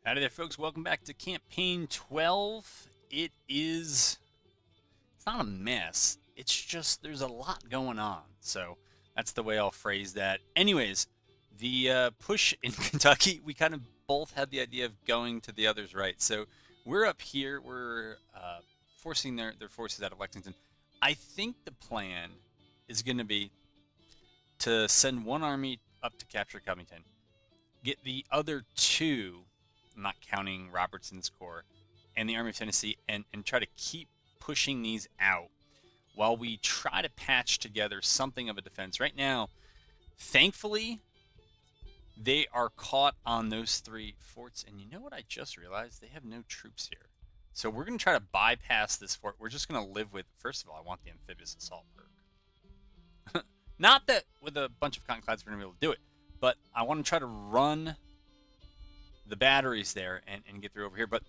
Howdy there, folks. Welcome back to Campaign 12. It's not a mess. It's just there's a lot going on. So that's the way I'll phrase that. Anyways, the push in Kentucky, we kind of both had the idea of going to the other's right. So we're up here. We're forcing their forces out of Lexington. I think the plan is going to be to send one army up to capture Covington, get the other two, I'm not counting Robertson's Corps, and the Army of Tennessee, and try to keep pushing these out while we try to patch together something of a defense. Right now, thankfully, they are caught on those three forts. And you know what I just realized? They have no troops here. So we're going to try to bypass this fort. We're just going to live with, first of all, I want the amphibious assault perk. Not that with a bunch of cottonclads we're going to be able to do it, but I want to try to run the batteries there and get through over here. But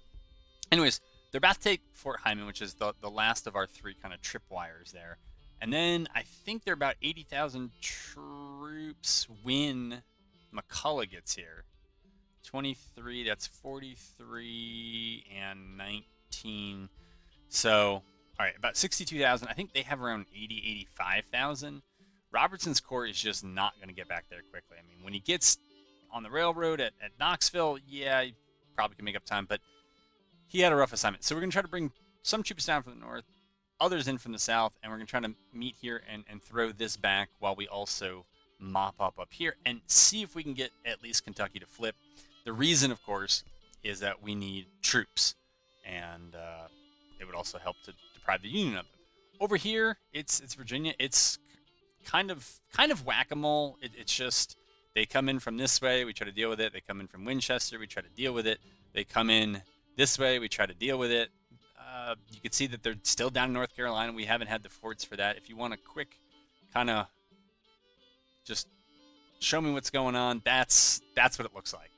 anyways, they're about to take Fort Hyman, which is the last of our three kind of tripwires there. And then I think they're about 80,000 troops when McCullough gets here. 23, that's 43 and 19. So, all right, about 62,000. I think they have around 80, 85,000. Robertson's Corps is just not going to get back there quickly. I mean, when he gets on the railroad at Knoxville, yeah, he probably can make up time, but he had a rough assignment. So we're going to try to bring some troops down from the north, others in from the south, and we're going to try to meet here and throw this back while we also mop up here and see if we can get at least Kentucky to flip. The reason, of course, is that we need troops, and it would also help to deprive the Union of them. Over here, it's Virginia. It's kind of whack-a-mole. It's just they come in from this way, we try to deal with it. They come in from Winchester, we try to deal with it. They come in this way, we try to deal with it. You can see that they're still down in North Carolina. We haven't had the forts for that. If you want a quick kind of just show me what's going on, that's what it looks like.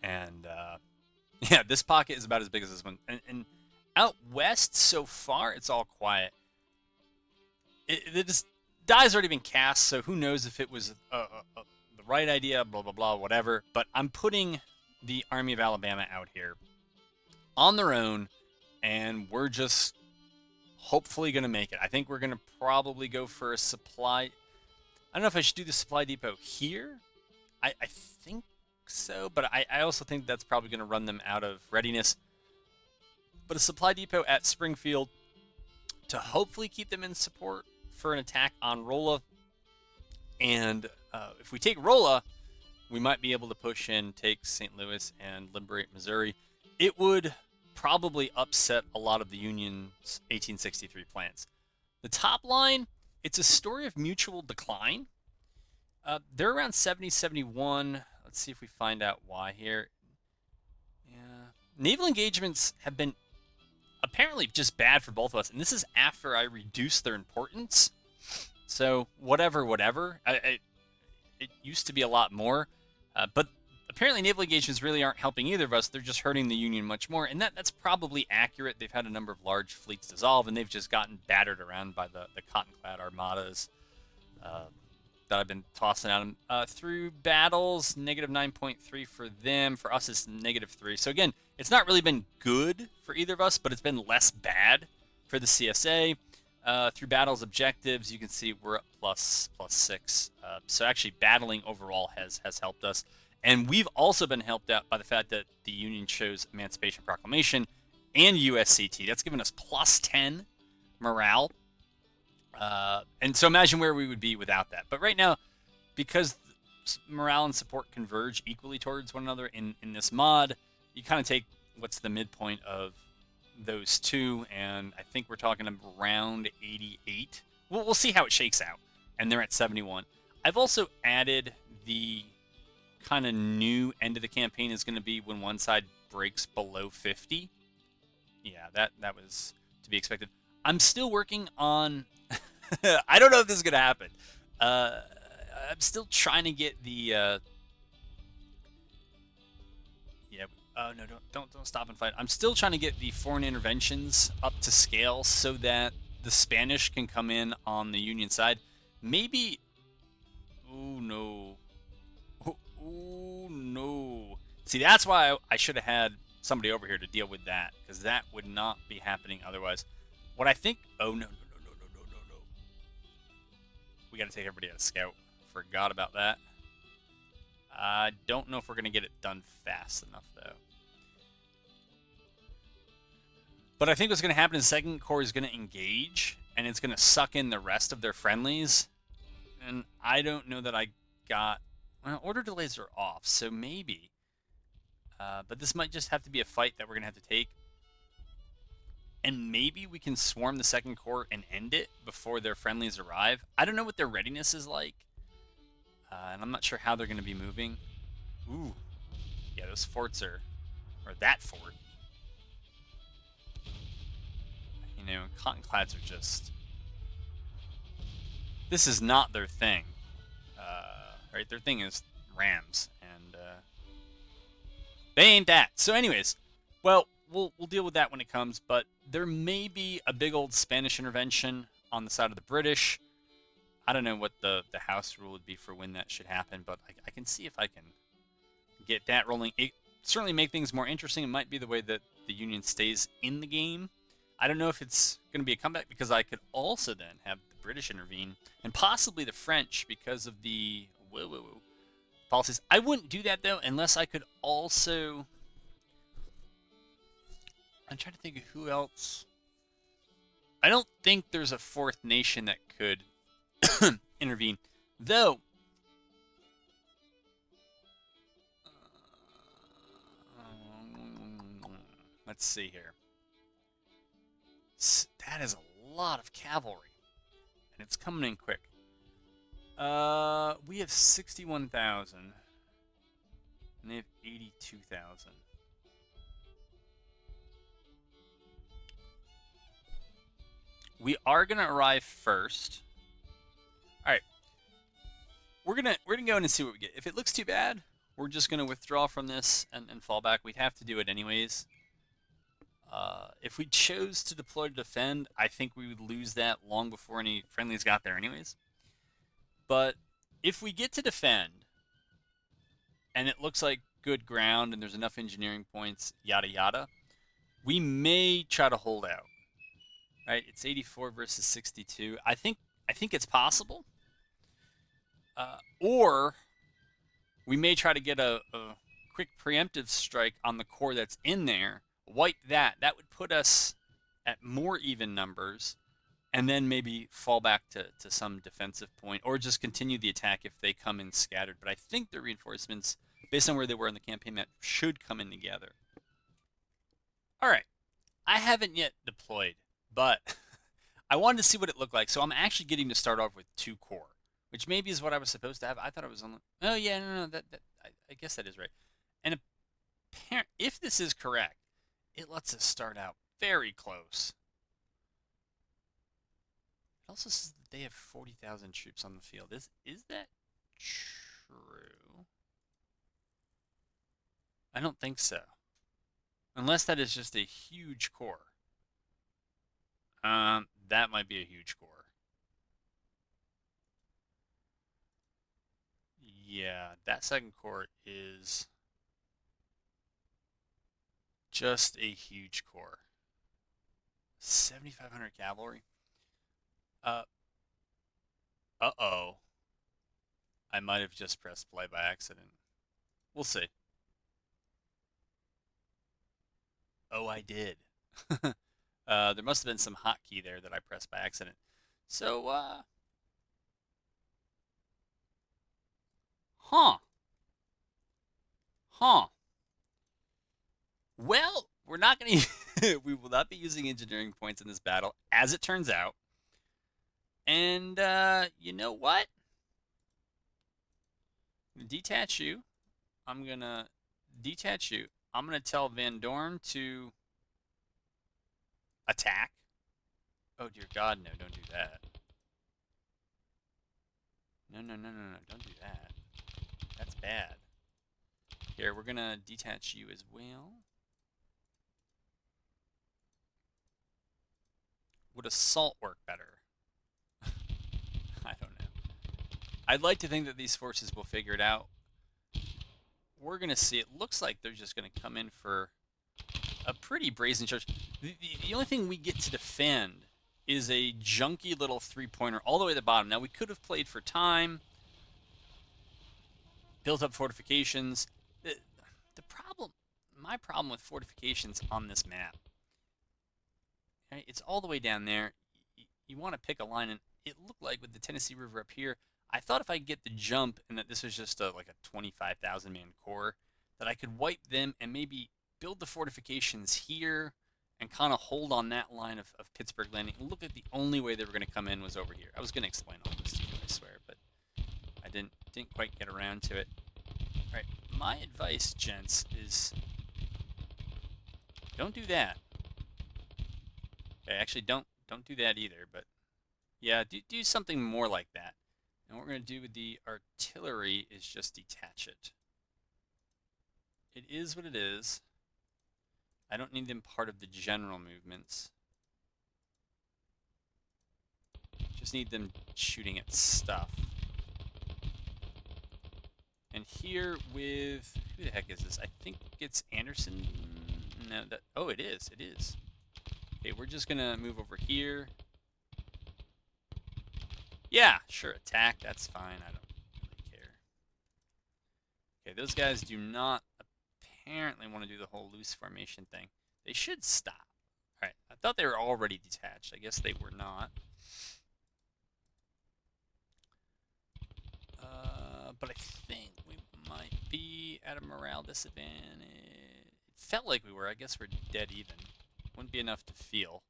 And yeah, this pocket is about as big as this one. And out west so far, it's all quiet. This die's already been cast, so who knows if it was the right idea, blah, blah, blah, whatever. But I'm putting the Army of Alabama out here on their own, and we're just hopefully going to make it. I think we're going to probably go for a supply. I don't know if I should do the supply depot here. I think so, but I also think that's probably going to run them out of readiness. But a supply depot at Springfield to hopefully keep them in support for an attack on Rolla. And if we take Rolla, we might be able to push in, take St. Louis, and liberate Missouri. It would probably upset a lot of the Union's 1863 plans. The top line, it's a story of mutual decline. They're around 70, 71. Let's see if we find out why here. Yeah, naval engagements have been apparently just bad for both of us, and this is after I reduced their importance. So whatever. It used to be a lot more, but apparently naval engagements really aren't helping either of us. They're just hurting the Union much more, and that's probably accurate. They've had a number of large fleets dissolve, and they've just gotten battered around by the cotton-clad armadas that I've been tossing at them through battles. Negative 9.3 for them. For us, it's -3. So again, it's not really been good for either of us, but it's been less bad for the CSA. Through battles objectives, you can see we're up +6. So actually, battling overall has helped us. And we've also been helped out by the fact that the Union chose Emancipation Proclamation and USCT. That's given us +10 morale. And so imagine where we would be without that. But right now, because morale and support converge equally towards one another in this mod, you kind of take what's the midpoint of those two, and I think we're talking around 88. We'll see how it shakes out. And they're at 71. I've also added the kind of new end of the campaign is going to be when one side breaks below 50. Yeah, that was to be expected. I'm still working on... I don't know if this is going to happen. I'm still trying to get the... Oh, no, don't stop and fight. I'm still trying to get the foreign interventions up to scale so that the Spanish can come in on the Union side. Maybe... Oh, no. Oh, no. See, that's why I should have had somebody over here to deal with that, because that would not be happening otherwise. What I think... Oh, no, no, no, no, no, no, no, no. We got to take everybody out of scout. Forgot about that. I don't know if we're going to get it done fast enough, though. But I think what's going to happen is Second Corps is going to engage, and it's going to suck in the rest of their friendlies. And I don't know that I got... Well, order delays are off, so maybe. But this might just have to be a fight that we're going to have to take. And maybe we can swarm the Second Corps and end it before their friendlies arrive. I don't know what their readiness is like. And I'm not sure how they're going to be moving. Ooh. Yeah, those forts are... Or that fort. You know, cottonclads are just... This is not their thing. Right? Their thing is rams. And they ain't that. So anyways, well, we'll deal with that when it comes. But there may be a big old Spanish intervention on the side of the British. I don't know what the house rule would be for when that should happen, but I can see if I can get that rolling. It certainly make things more interesting. It might be the way that the Union stays in the game. I don't know if it's going to be a comeback, because I could also then have the British intervene, and possibly the French because of the policies. I wouldn't do that, though, unless I could also... I'm trying to think of who else. I don't think there's a fourth nation that could intervene, though. Let's see here. That is a lot of cavalry, and it's coming in quick. We have 61,000, and they have 82,000. We are gonna arrive first. All right, we're gonna go in and see what we get. If it looks too bad, we're just gonna withdraw from this and fall back. We'd have to do it anyways. If we chose to deploy to defend, I think we would lose that long before any friendlies got there anyways. But if we get to defend, and it looks like good ground, and there's enough engineering points, yada yada, we may try to hold out. Right? It's 84 versus 62. I think it's possible. Or we may try to get a quick preemptive strike on the corps that's in there, wipe that. That would put us at more even numbers, and then maybe fall back to some defensive point, or just continue the attack if they come in scattered. But I think the reinforcements, based on where they were in the campaign map, should come in together. All right. I haven't yet deployed, but I wanted to see what it looked like. So I'm actually getting to start off with 2 corps, which maybe is what I was supposed to have. I thought it was on the... Oh, yeah, no, I guess that is right. And if this is correct, it lets us start out very close. It also says that they have 40,000 troops on the field. Is that true? I don't think so. Unless that is just a huge corps. That might be a huge corps. Yeah, that Second Corps is just a huge corps. 7,500 cavalry. Uh-oh. I might have just pressed play by accident. We'll see. Oh, I did. There must have been some hotkey there that I pressed by accident. So, Huh. Well, we're not going to... we will not be using engineering points in this battle, as it turns out. And, you know what? I'm going to detach you. I'm going to detach you. I'm going to tell Van Dorn to attack. Oh, dear God, no, don't do that. No, don't do that. That's bad. Here, we're going to detach you as well. Would assault work better? I don't know. I'd like to think that these forces will figure it out. we're going to see, it looks like they're just going to come in for a pretty brazen charge. The only thing we get to defend is a junky little three-pointer all the way to the bottom. Now, we could have played for time, built up fortifications. The problem, my problem with fortifications on this map, right, it's all the way down there. You want to pick a line, and it looked like with the Tennessee River up here, I thought if I get the jump and that this was just like a 25,000 man corps, that I could wipe them and maybe build the fortifications here and kind of hold on that line of Pittsburgh Landing. Look at the only way they were going to come in was over here. I was going to explain all this to you, I swear, but I didn't quite get around to it. All right, my advice, gents, is don't do that. Okay, actually, don't do that either, but yeah, do something more like that. And what we're going to do with the artillery is just detach it. It is what it is. I don't need them part of the general movements. Just need them shooting at stuff. And here with, who the heck is this? I think it's Anderson. No, oh, it is. It is. Okay, we're just going to move over here. Yeah, sure, attack. That's fine. I don't really care. Okay, those guys do not apparently want to do the whole loose formation thing. They should stop. All right, I thought they were already detached. I guess they were not. But I think we might be at a morale disadvantage. It felt like we were. I guess we're dead even. Wouldn't be enough to feel.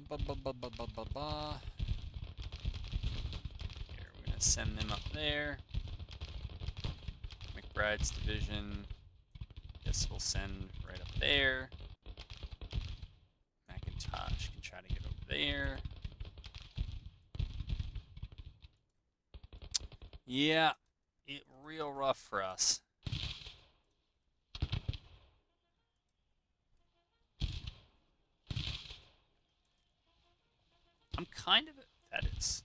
Here, we're going to send them up there. McBride's division, guess we'll send right up there. McIntosh can try to get over there. Yeah, it real rough for us. I'm kind of, that is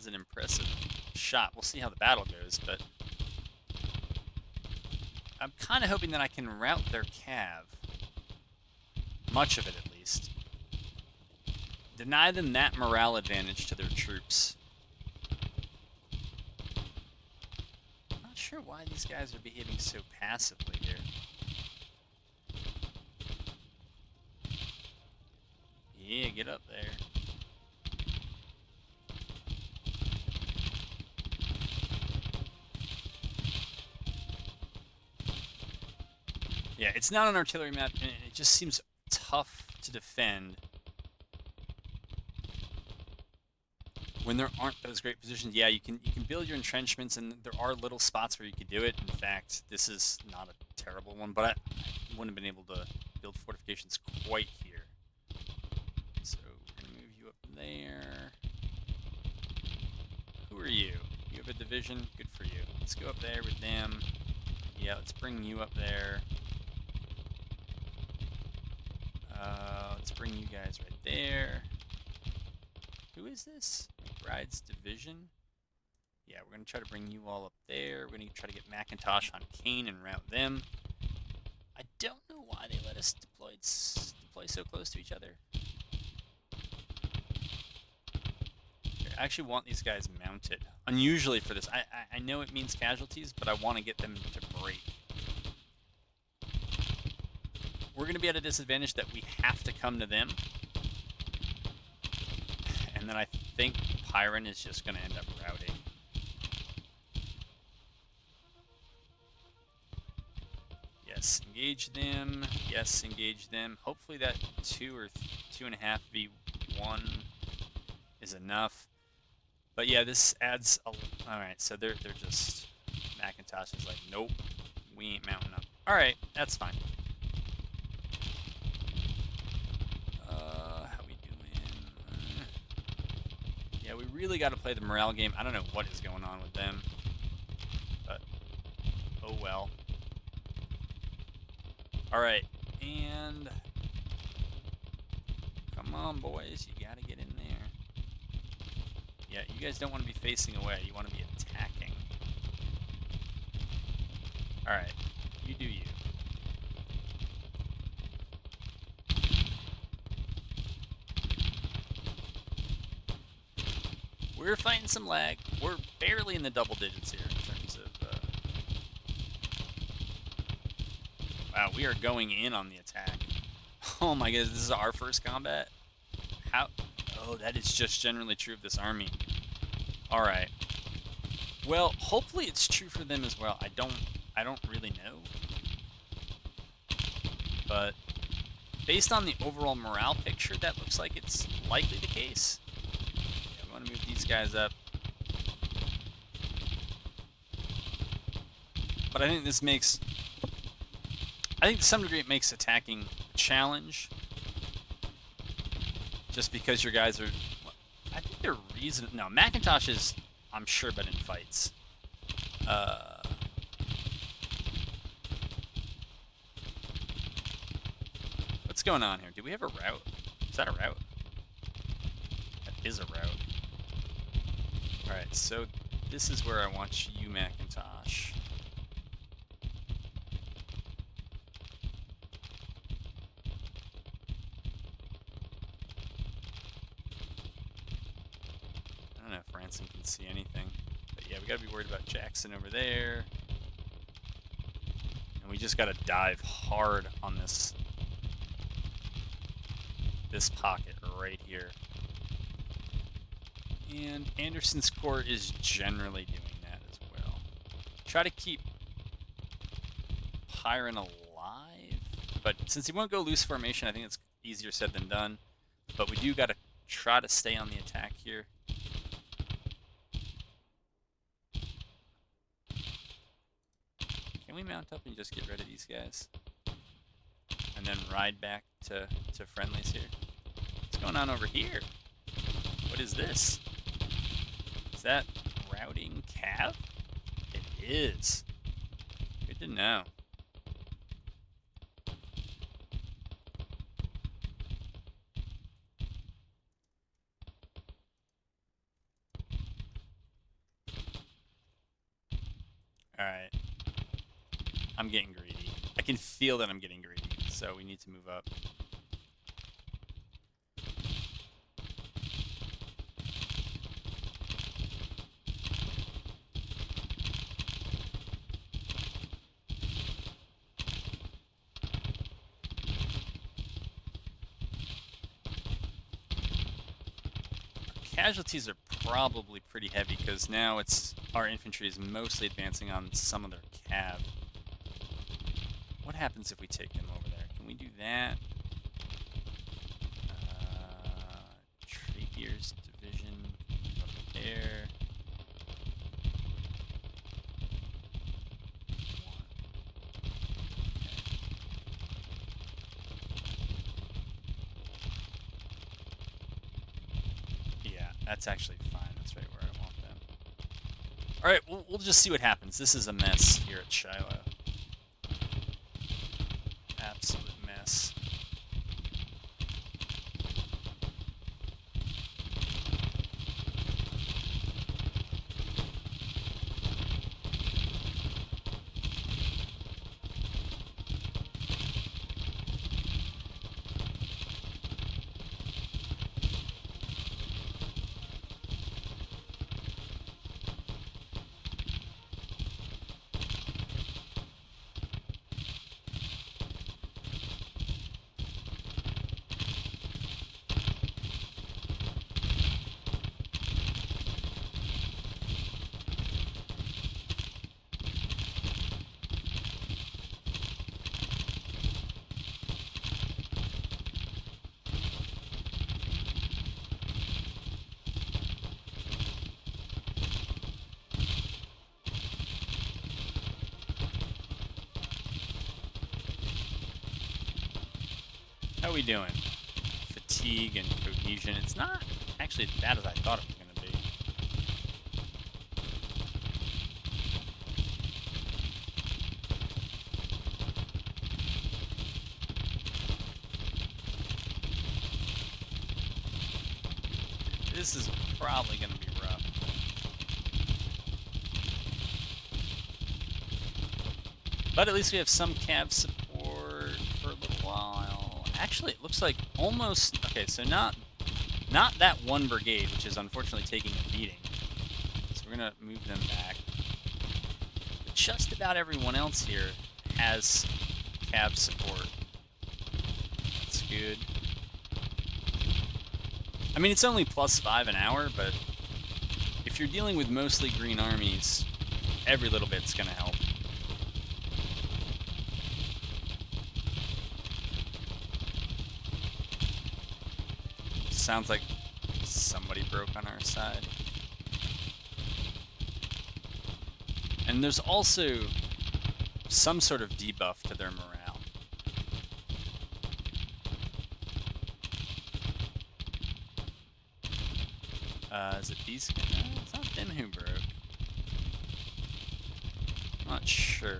an impressive shot. We'll see how the battle goes, but I'm kind of hoping that I can rout their cav. Much of it, at least. Deny them that morale advantage to their troops. I'm not sure why these guys are behaving so passively here. Yeah, get up there. Yeah, it's not an artillery map, and it just seems tough to defend when there aren't those great positions. Yeah, you can build your entrenchments, and there are little spots where you could do it. In fact, this is not a terrible one, but I wouldn't have been able to build fortifications quite here. So we're going to move you up there. Who are you? You have a division? Good for you. Let's go up there with them. Yeah, let's bring you up there. Let's bring you guys right there. Who is this? McBride's division? Yeah, we're going to try to bring you all up there. We're going to try to get McIntosh on Kane and rout them. I don't know why they let us deploy so close to each other. I actually want these guys mounted. Unusually for this. I know it means casualties, but I want to get them to break. We're going to be at a disadvantage that we have to come to them. And then I think Pyron is just going to end up routing. Yes, engage them. Yes, engage them. Hopefully that 2 or 2.5 v1 is enough. But yeah, this adds a... Alright, so they're just... McIntosh is like, nope, we ain't mounting up. Alright, that's fine. How we doing? Yeah, we really got to play the morale game. I don't know what is going on with them. But, oh well. Alright, and... Come on, boys, you got to get in there. Yeah, you guys don't want to be facing away. You want to be attacking. Alright, you do you. We're fighting some lag. We're barely in the double digits here in terms of... Wow, we are going in on the attack. Oh my goodness, this is our first combat? How? Oh, that is just generally true of this army. Alright. Well, hopefully it's true for them as well. I don't really know. But based on the overall morale picture, that looks like it's likely the case. Yeah, we want to move these guys up. But I think this makes... I think to some degree it makes attacking a challenge. Just because your guys are... I think they're reasonable. No, Macintosh is, I'm sure, but in fights. What's going on here? Do we have a route? Is that a route? That is a route. Alright, so this is where I want you, Macintosh. I don't know if Ransom can see anything. But yeah, we gotta be worried about Jackson over there. And we just gotta dive hard on this pocket right here. And Anderson's Corps is generally doing that as well. Try to keep Pyron alive. But since he won't go loose formation, I think it's easier said than done. But we do gotta try to stay on the attack here. Can we mount up and just get rid of these guys? And then ride back to friendlies here? What's going on over here? What is this? Is that routing cav? It is. Good to know. Alright. I'm getting greedy. I can feel that I'm getting greedy, so we need to move up. Casualties are probably pretty heavy because now it's our infantry is mostly advancing on some of their cav. What happens if we take them over there? Can we do that? Trapier's division up there. That's actually fine. That's right where I want them. Alright, we'll just see what happens. This is a mess here at Shiloh. Absolute mess. How are we doing? Fatigue and cohesion. It's not actually as bad as I thought it was going to be. This is probably going to be rough. But at least we have some cav support for a little while. Actually, it looks like almost... Okay, so not that one brigade, which is unfortunately taking a beating. So we're going to move them back. But just about everyone else here has cav support. That's good. I mean, it's only +5 an hour, but if you're dealing with mostly green armies, every little bit's going to help. Sounds like somebody broke on our side. And there's also some sort of debuff to their morale. Is it these? No, it's not them who broke. I'm not sure.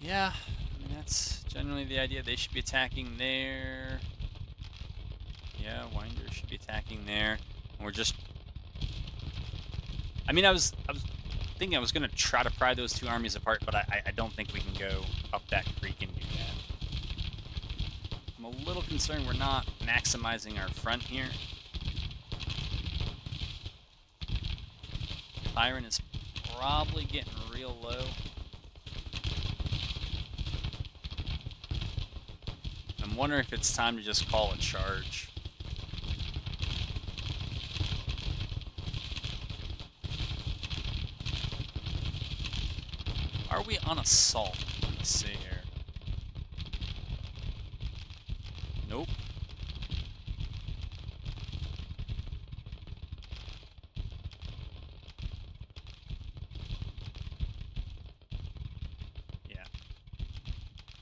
Yeah, I mean, that's generally the idea. They should be attacking there. Yeah, Winder should be attacking there. And we're just... I mean, I was thinking I was going to try to pry those two armies apart, but I don't think we can go up that creek and do that. I'm a little concerned we're not maximizing our front here. Byron is probably getting real low. I'm wondering if it's time to just call a charge. Are we on assault? Let's see here. Nope. Yeah.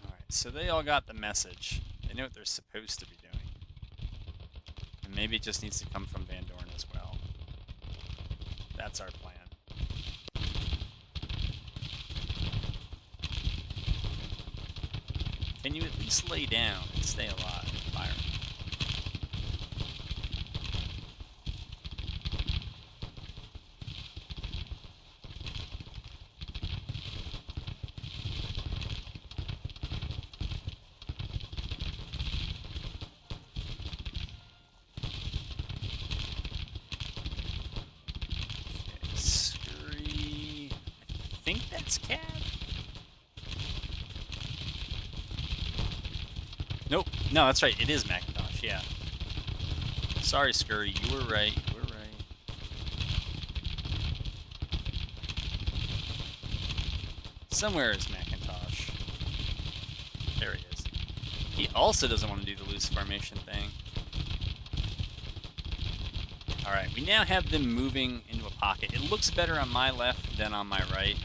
Alright, so they all got the message. They know what they're supposed to be doing. And maybe it just needs to come from Van Dorn as well. That's our plan. Can you at least lay down and stay alive, Byron? Okay, Scurry. I think that's Cav. Nope. No, that's right. It is Macintosh, yeah. Sorry, Scurry. You were right. You were right. Somewhere is Macintosh. There he is. He also doesn't want to do the loose formation thing. Alright, we now have them moving into a pocket. It looks better on my left than on my right.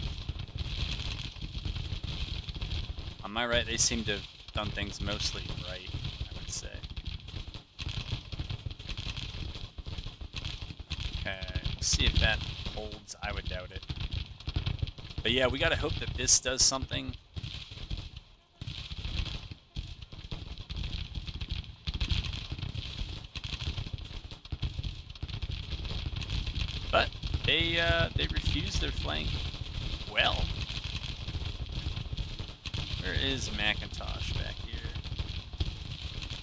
On my right, they seem to have done things mostly right, I would say. Okay, we'll see if that holds. I would doubt it. But yeah, we gotta hope that this does something. But they refused their flank. Well. Where is Macintosh back here?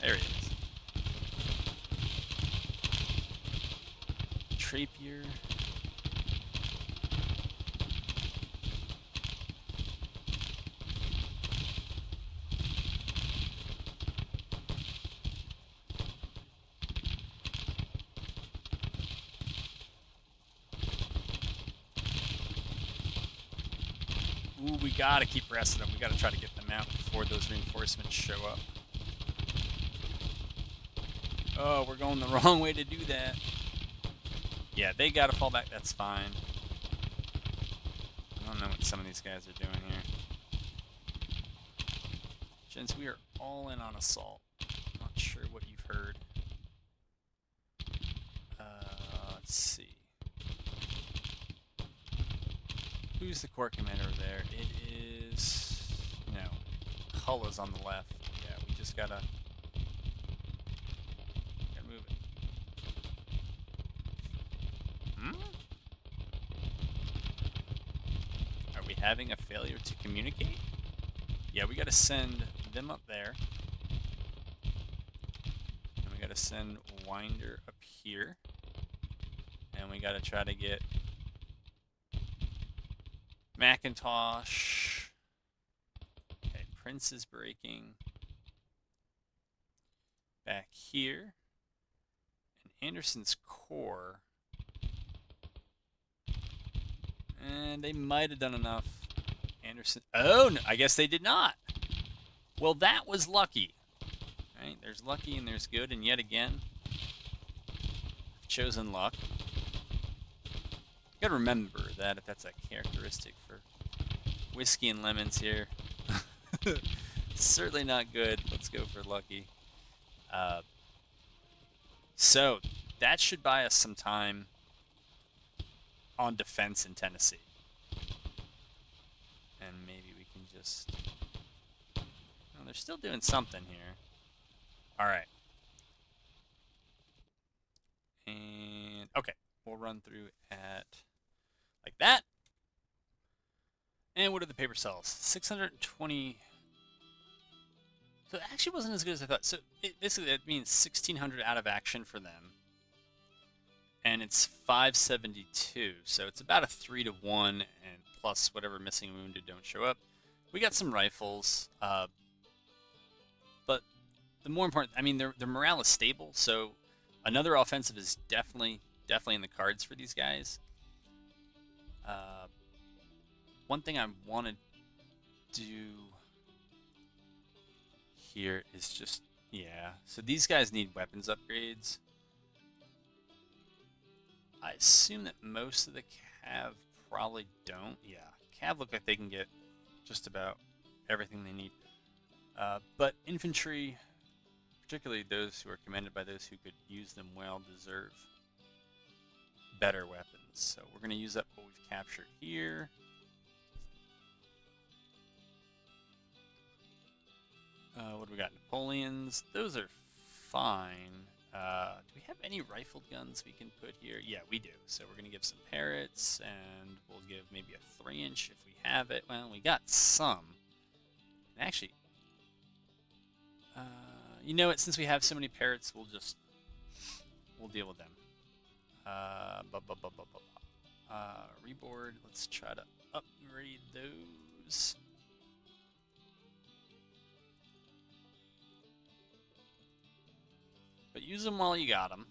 There he is. Trapier. Ooh, we gotta keep resting them. We gotta try to get them out before those reinforcements show up. Oh, we're going the wrong way to do that. Yeah, they gotta fall back. That's fine. I don't know what some of these guys are doing here. Gents, we are all in on assault. Not sure what you've heard. Let's see. Who's the corps commander over there? It is... No. Hull is on the left. Yeah, we just gotta move it. Are we having a failure to communicate? Yeah, we gotta send them up there. And we gotta send Winder up here. And we gotta try to get Macintosh. Okay, Prince is breaking. Back here. And Anderson's core. And they might have done enough. Anderson. Oh, no, I guess they did not. Well, that was lucky. Right? There's lucky and there's good. And yet again, chosen luck. You gotta remember that if that's a characteristic for whiskey and lemons here. Certainly not good. Let's go for lucky. So that should buy us some time on defense in Tennessee. And maybe we can just... Well, they're still doing something here. Alright. And, okay. We'll run through at like that. And what are the paper cells? 620... So it actually wasn't as good as I thought. So basically that means 1,600 out of action for them. And it's 572. So it's about a 3-to-1, and plus whatever missing and wounded don't show up. We got some rifles. But the more important, I mean, their morale is stable. So another offensive is definitely in the cards for these guys. One thing I want to do here is just, yeah. So these guys need weapons upgrades. I assume that most of the Cav probably don't. Yeah, Cav look like they can get just about everything they need. But infantry, particularly those who are commanded by those who could use them well, deserve better weapons. So we're going to use up what we've captured here. What do we got? Napoleons. Those are fine. Do we have any rifled guns we can put here? Yeah, we do. So we're going to give some parrots, and we'll give maybe a 3-inch if we have it. Well, we got some. And actually, you know what? Since we have so many parrots, we'll deal with them. Reboard. Let's try to upgrade those. But use them while you got them.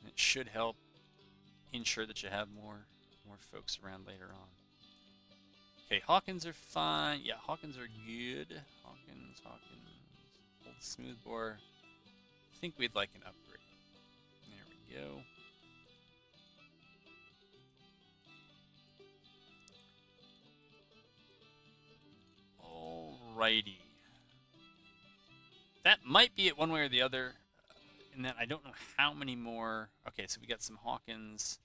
It should help ensure that you have more folks around later on. Okay, Hawkins are fine. Yeah, Hawkins are good. Hawkins. Old smoothbore. I think we'd like an upgrade. There we go. Alrighty. That might be it one way or the other, in that I don't know how many more... Okay, so we got some Hawkins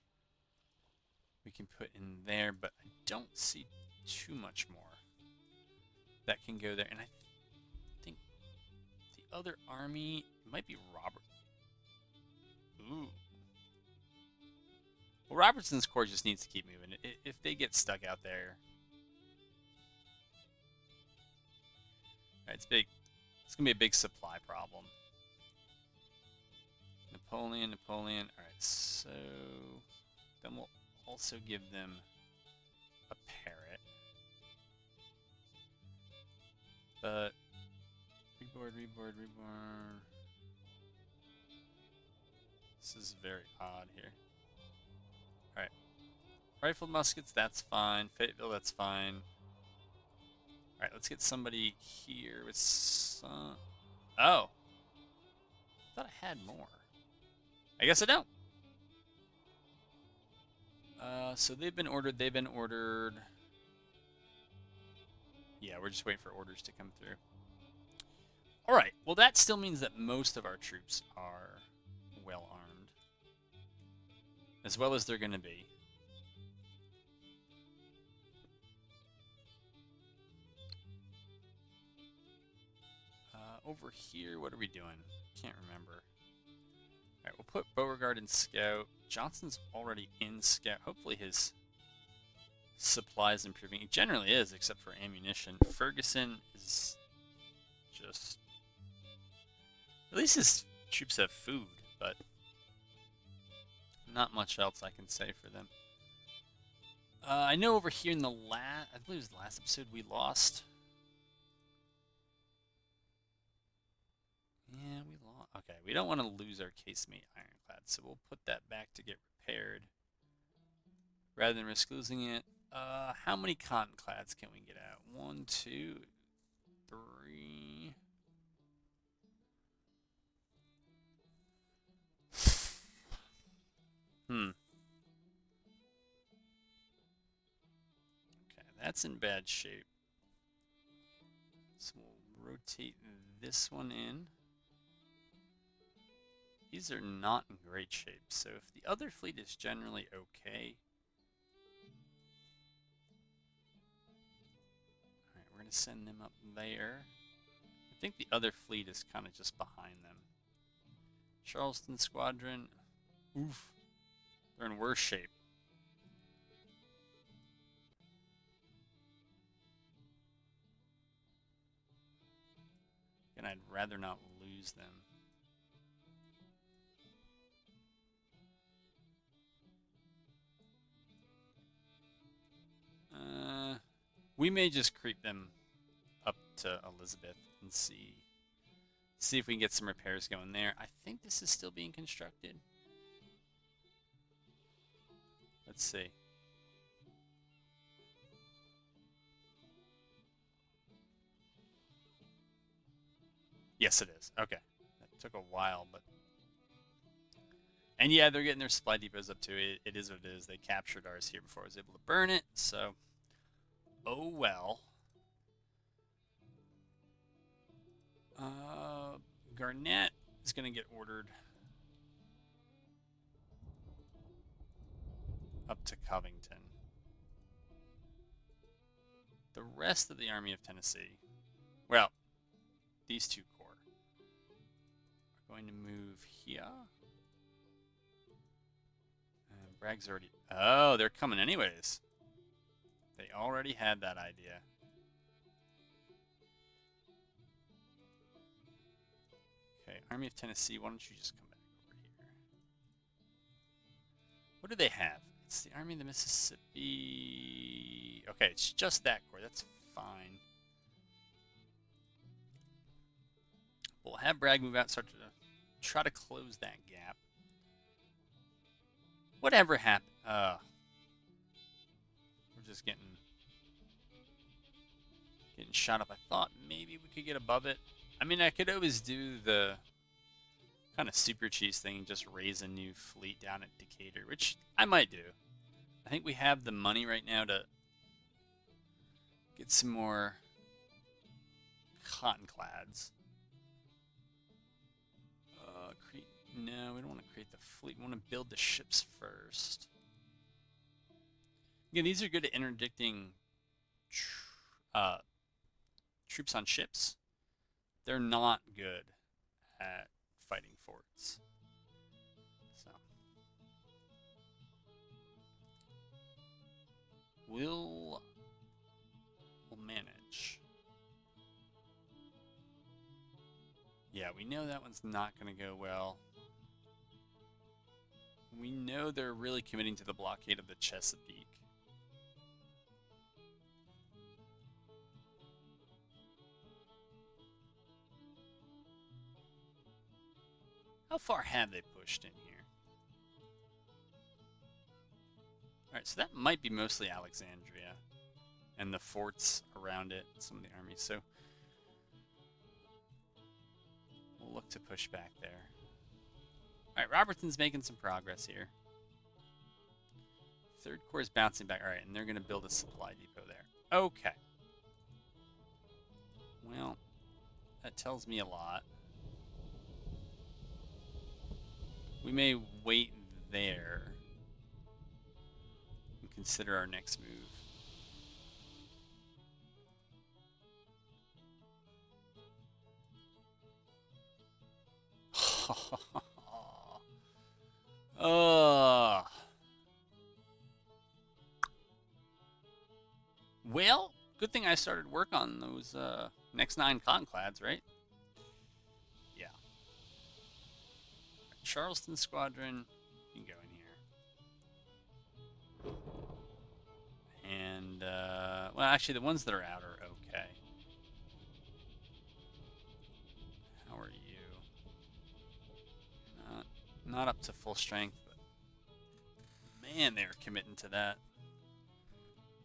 we can put in there, but I don't see too much more that can go there. And I think the other army might be Robert. Ooh. Well, Robertson's corps just needs to keep moving. If they get stuck out there... It's big. It's going to be a big supply problem. Napoleon. Alright, so... Then we'll also give them a parrot. But... Reboard. This is very odd here. Alright. Rifled muskets, that's fine. Fayetteville, that's fine. Alright, let's get somebody here with some... Oh. I thought I had more. I guess I don't. So they've been ordered. Yeah, we're just waiting for orders to come through. Alright, well that still means that most of our troops are well armed. As well as they're going to be. over here, what are we doing? Can't remember. Alright, we'll put Beauregard in Scout. Johnson's already in Scout. Hopefully his supplies improving. He generally is, except for ammunition. Ferguson is just... At least his troops have food, but not much else I can say for them. I know over here in the I believe it was the last episode we lost. Yeah, we lost. Okay, we don't want to lose our casemate ironclad, so we'll put that back to get repaired rather than risk losing it. How many cottonclads can we get out? 1, 2, 3. Okay, that's in bad shape. So we'll rotate this one in. These are not in great shape, so if the other fleet is generally okay... Alright, we're going to send them up there. I think the other fleet is kind of just behind them. Charleston Squadron, oof, they're in worse shape. And I'd rather not lose them. We may just creep them up to Elizabeth and see if we can get some repairs going there. I think this is still being constructed. Let's see. Yes, it is. Okay. That took a while, but... And yeah, they're getting their supply depots up too. It is what it is. They captured ours here before I was able to burn it, so... Oh well. Garnett is going to get ordered up to Covington. The rest of the Army of Tennessee, well, these two corps are going to move here. And Bragg's already... Oh, they're coming anyways. They already had that idea. Okay, Army of Tennessee, why don't you just come back over here? What do they have? It's the Army of the Mississippi. Okay, it's just that corps. That's fine. We'll have Bragg move out, start to try to close that gap. Whatever happened. We're just getting shot up. I thought maybe we could get above it. I mean, I could always do the kind of Super Chiefs thing and just raise a new fleet down at Decatur, which I might do. I think we have the money right now to get some more cottonclads. No, we don't want to create the fleet. We want to build the ships first. Again, these are good at interdicting troops on ships. They're not good at fighting forts. So we'll manage. Yeah, we know that one's not going to go well. We know they're really committing to the blockade of the Chesapeake. How far have they pushed in here? Alright, so that might be mostly Alexandria and the forts around it, some of the armies. So we'll look to push back there. Alright, Robertson's making some progress here. Third Corps is bouncing back. Alright, and they're going to build a supply depot there. Okay. Well, that tells me a lot. We may wait there and consider our next move. Well, good thing I started work on those next 9 Conclads, right? Yeah. Charleston Squadron, you can go in here. And, well, actually, the ones that are out are okay. How are you? Not up to full strength, but man, they were committing to that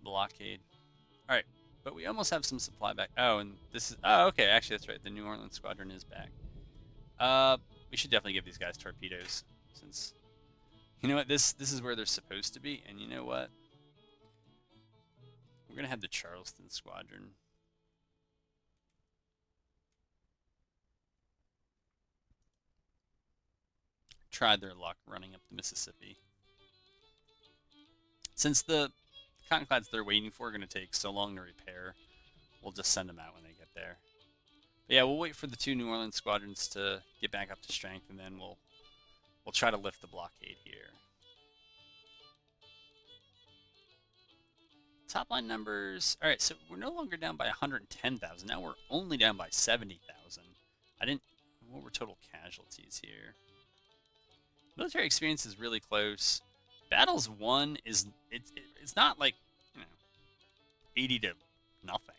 blockade. All right, but we almost have some supply back. Oh, and this is okay. Actually, that's right. The New Orleans squadron is back. We should definitely give these guys torpedoes, since you know what, this is where they're supposed to be. And you know what, we're gonna have the Charleston squadron. Tried their luck running up the Mississippi. Since the Conclads they're waiting for are going to take so long to repair, we'll just send them out when they get there. But yeah, we'll wait for the 2 New Orleans squadrons to get back up to strength, and then we'll try to lift the blockade here. Top line numbers. All right, so we're no longer down by 110,000. Now we're only down by 70,000. What were total casualties here? Military experience is really close. Battles won is it's not like 80 to nothing.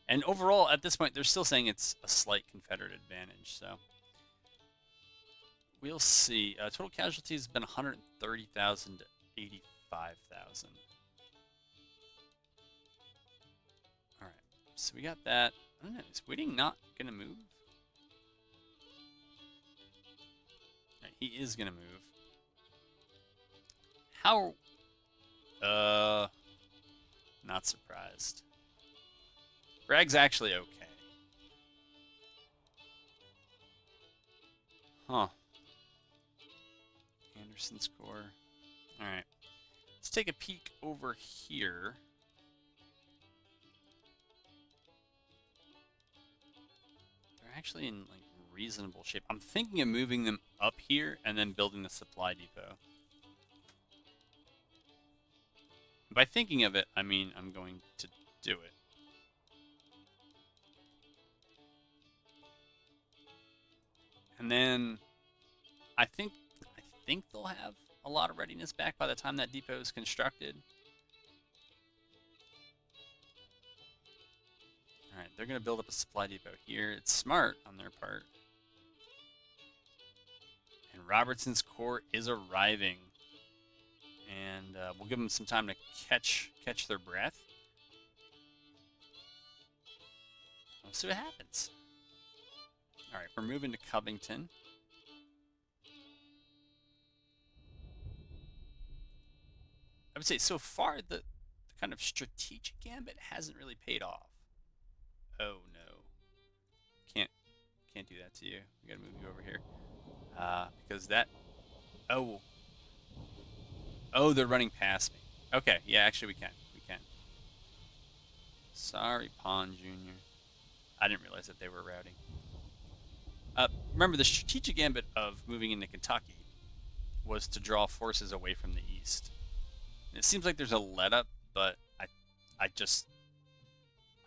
And overall, at this point, they're still saying it's a slight Confederate advantage. So we'll see. Total casualties has been 130,000 to 85,000. All right, so we got that. I don't know. Is Whitting not gonna move? Right, he is gonna move. How? Not surprised. Bragg's actually okay. Huh. Anderson's Corps. Alright. Let's take a peek over here. They're actually in like reasonable shape. I'm thinking of moving them up here and then building the supply depot. By thinking of it, I mean I'm going to do it. And then I think they'll have a lot of readiness back by the time that depot is constructed. All right, they're going to build up a supply depot here. It's smart on their part. And Robertson's Corps is arriving. And we'll give them some time to catch their breath. We'll see what happens. All right, we're moving to Covington. I would say so far the kind of strategic gambit hasn't really paid off. Oh no, can't do that to you. We gotta move you over here because that. Oh, they're running past me. Okay, yeah, actually we can. Sorry, Pond Jr. I didn't realize that they were routing. Remember, the strategic gambit of moving into Kentucky was to draw forces away from the east. And it seems like there's a let-up, but I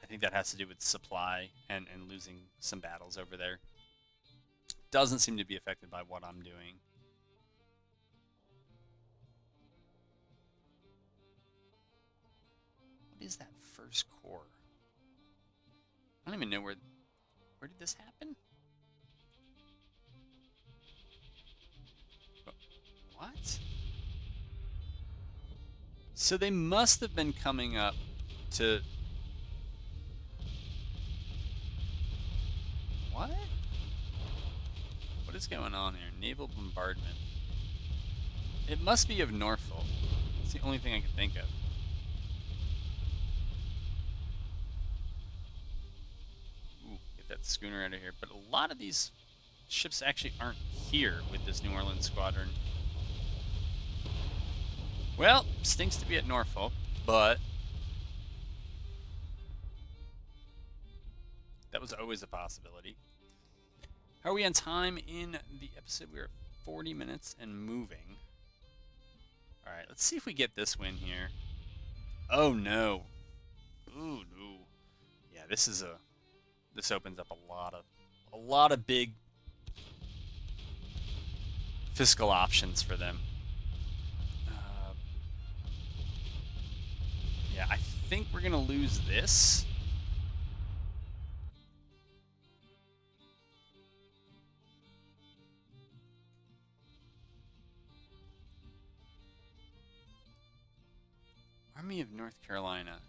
think that has to do with supply and losing some battles over there. Doesn't seem to be affected by what I'm doing. What is that first corps? I don't even know where did this happen? What? So they must have been coming up to... What? What is going on here? Naval bombardment. It must be of Norfolk. It's the only thing I can think of. Ooh, get that schooner out of here. But a lot of these ships actually aren't here with this New Orleans squadron. Well, stinks to be at Norfolk, but that was always a possibility. How are we on time in the episode? We're at 40 minutes and moving. All right, let's see if we get this win here. Oh no. Ooh, no. Yeah, this opens up a lot of big fiscal options for them. Uh, yeah, I think we're gonna lose this. Army of North Carolina.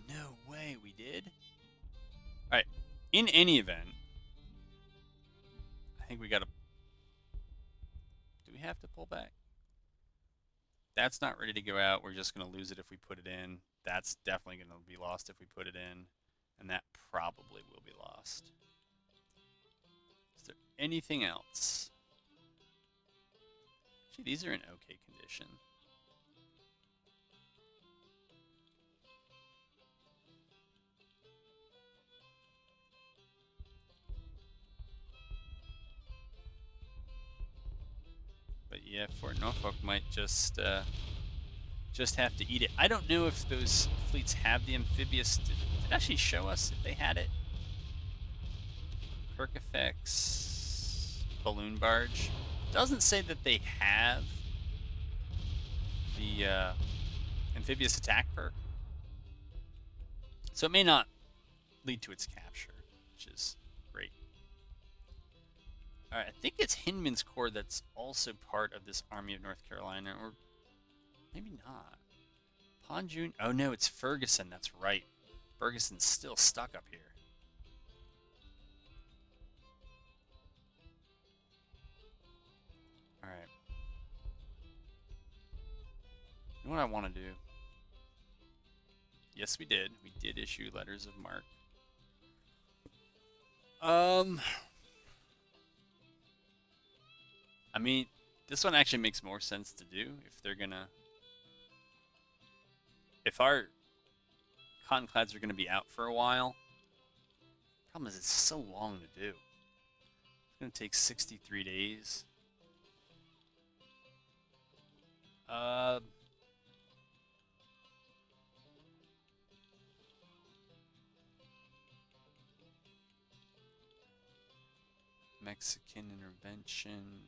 No way, we did? Alright, in any event, I think we gotta... Do we have to pull back? That's not ready to go out. We're just gonna lose it if we put it in. That's definitely gonna be lost if we put it in. And that probably will be lost. Is there anything else? Gee, these are in okay condition. But yeah, Fort Norfolk might just have to eat it. I don't know if those fleets have the amphibious. Did it actually show us if they had it? Perk effects, balloon barge. Doesn't say that they have the amphibious attack perk, so it may not lead to its capture, which is great. All right, I think it's Hinman's Corps that's also part of this Army of North Carolina, or maybe not. Ponjun. Oh no, it's Ferguson. That's right. Ferguson's still stuck up here. All right. You know what I want to do? Yes, we did. We did issue letters of marque. I mean, this one actually makes more sense to do if they're gonna... If our Cottonclads are gonna be out for a while. Problem is, it's so long to do. It's gonna take 63 days. Mexican intervention,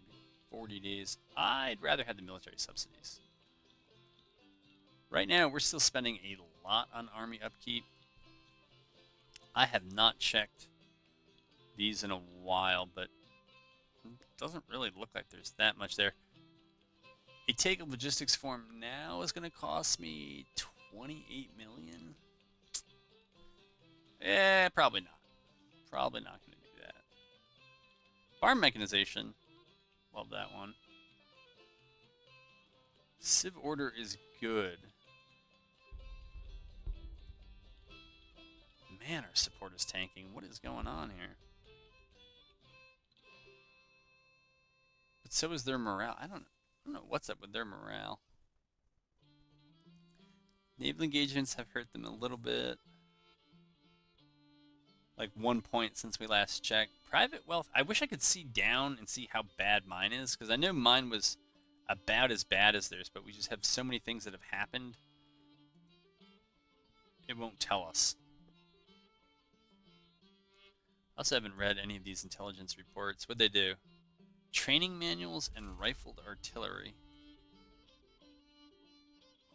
40 days. I'd rather have the military subsidies. Right now, we're still spending a lot on army upkeep. I have not checked these in a while, but it doesn't really look like there's that much there. A take of logistics form now is going to cost me 28 million. Probably not. Probably not going to do that. Farm mechanization. Love that one. Civ order is good. Man, our support is tanking. What is going on here? But so is their morale. I don't know what's up with their morale. Naval engagements have hurt them a little bit. Like 1 point since we last checked. Private wealth, I wish I could see down and see how bad mine is, because I know mine was about as bad as theirs, but we just have so many things that have happened. It won't tell us. I also haven't read any of these intelligence reports. What'd they do? Training manuals and rifled artillery.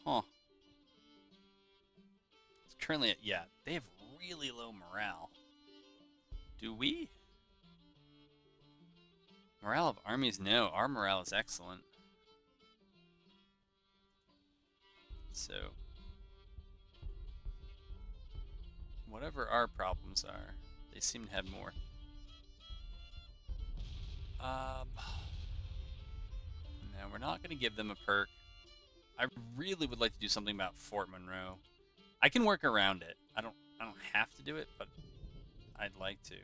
Huh. It's currently at, yeah, they have really low morale. Do we? Morale of armies? No, our morale is excellent. So, whatever our problems are, they seem to have more. No, we're not going to give them a perk. I really would like to do something about Fort Monroe. I can work around it. I don't have to do it, but I'd like to.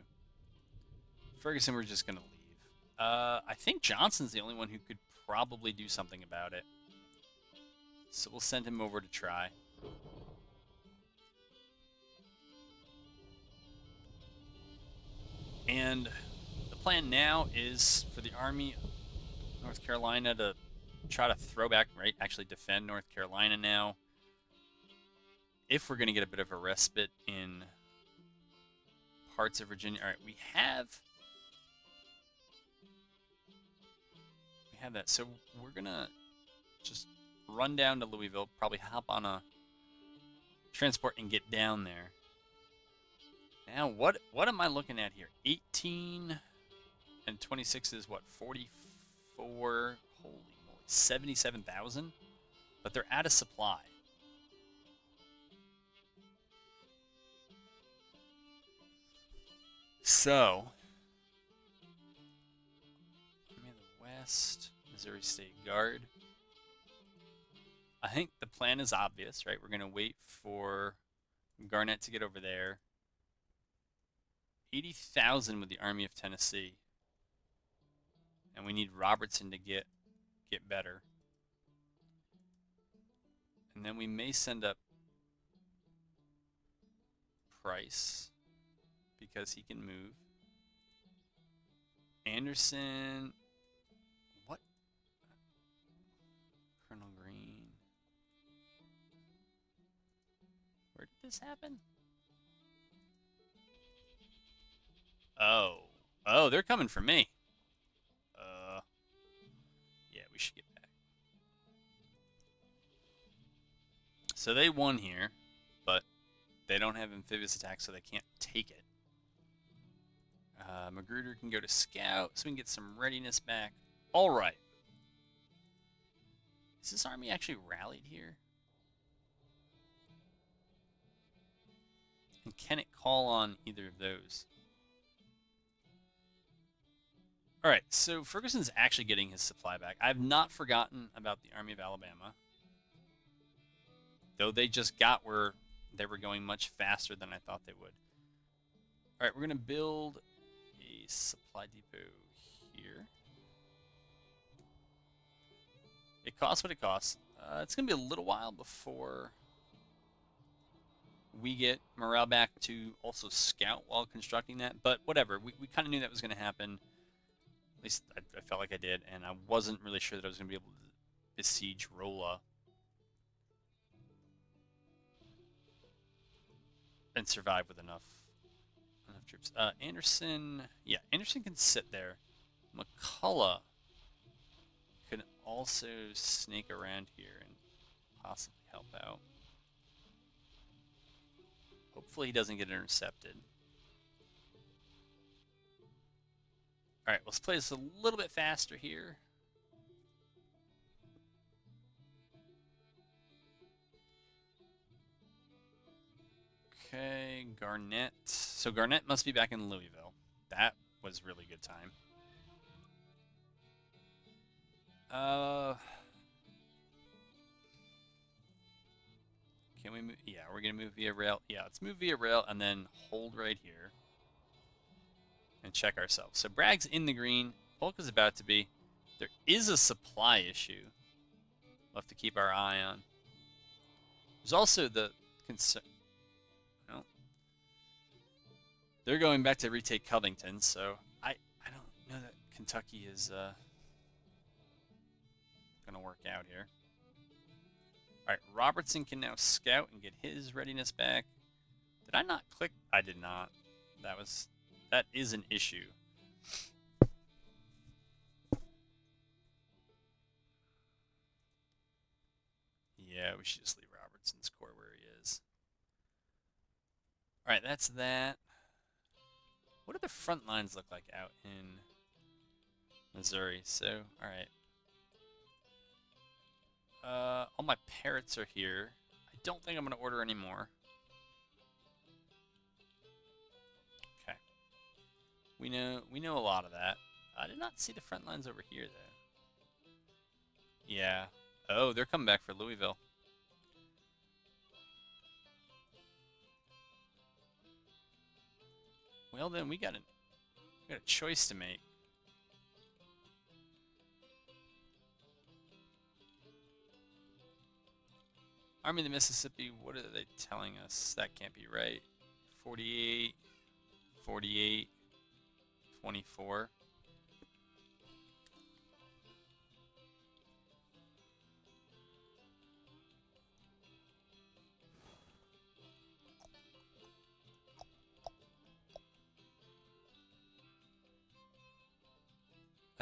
Ferguson, we're just going to leave. I think Johnson's the only one who could probably do something about it. So we'll send him over to try. And the plan now is for the Army of North Carolina to try to throw back, right? Actually defend North Carolina now. if we're going to get a bit of a respite in parts of Virginia. All right, we have that. So we're going to just run down to Louisville, probably hop on a transport and get down there. Now, what am I looking at here? 18 and 26 is what? 44. Holy moly. 77,000? But they're out of supply. So, Army of the West, Missouri State Guard. I think the plan is obvious, right? We're going to wait for Garnett to get over there. 80,000 with the Army of Tennessee. And we need Robertson to get better. And then we may send up Price because he can move. Anderson. What? Colonel Green. Where did this happen? Oh, they're coming for me. Yeah, we should get back. So they won here, but they don't have amphibious attack, so they can't take it. Magruder can go to scout, so we can get some readiness back. All right. Is this army actually rallied here? And can it call on either of those? All right, so Ferguson's actually getting his supply back. I've not forgotten about the Army of Alabama, though they just got where they were going much faster than I thought they would. All right, we're going to build a supply depot here. It costs what it costs. It's going to be a little while before we get morale back to also scout while constructing that, but whatever. We kind of knew that was going to happen. At least I felt like I did, and I wasn't really sure that I was going to be able to besiege Rolla and survive with enough troops. Anderson, yeah, Anderson can sit there. McCullough can also snake around here and possibly help out. Hopefully he doesn't get intercepted. All right, let's play this a little bit faster here. Okay, Garnett. So Garnett must be back in Louisville. That was really good time. Can we move? Yeah, we're going to move via rail. Yeah, let's move via rail and then hold right here. And check ourselves. So Bragg's in the green. Polk is about to be. There is a supply issue. We'll have to keep our eye on. There's also the concern. Well, they're going back to retake Covington, so I don't know that Kentucky is going to work out here. All right, Robertson can now scout and get his readiness back. Did I not click? I did not. That is an issue. Yeah, we should just leave Robertson's corps where he is. All right, that's that. What do the front lines look like out in Missouri? So, all right. All my parrots are here. I don't think I'm going to order any more. Okay. We know a lot of that. I did not see the front lines over here, though. Yeah. Oh, they're coming back for Louisville. Well, then we got a choice to make. Army of the Mississippi, what are they telling us? That can't be right. 48, 48, 24.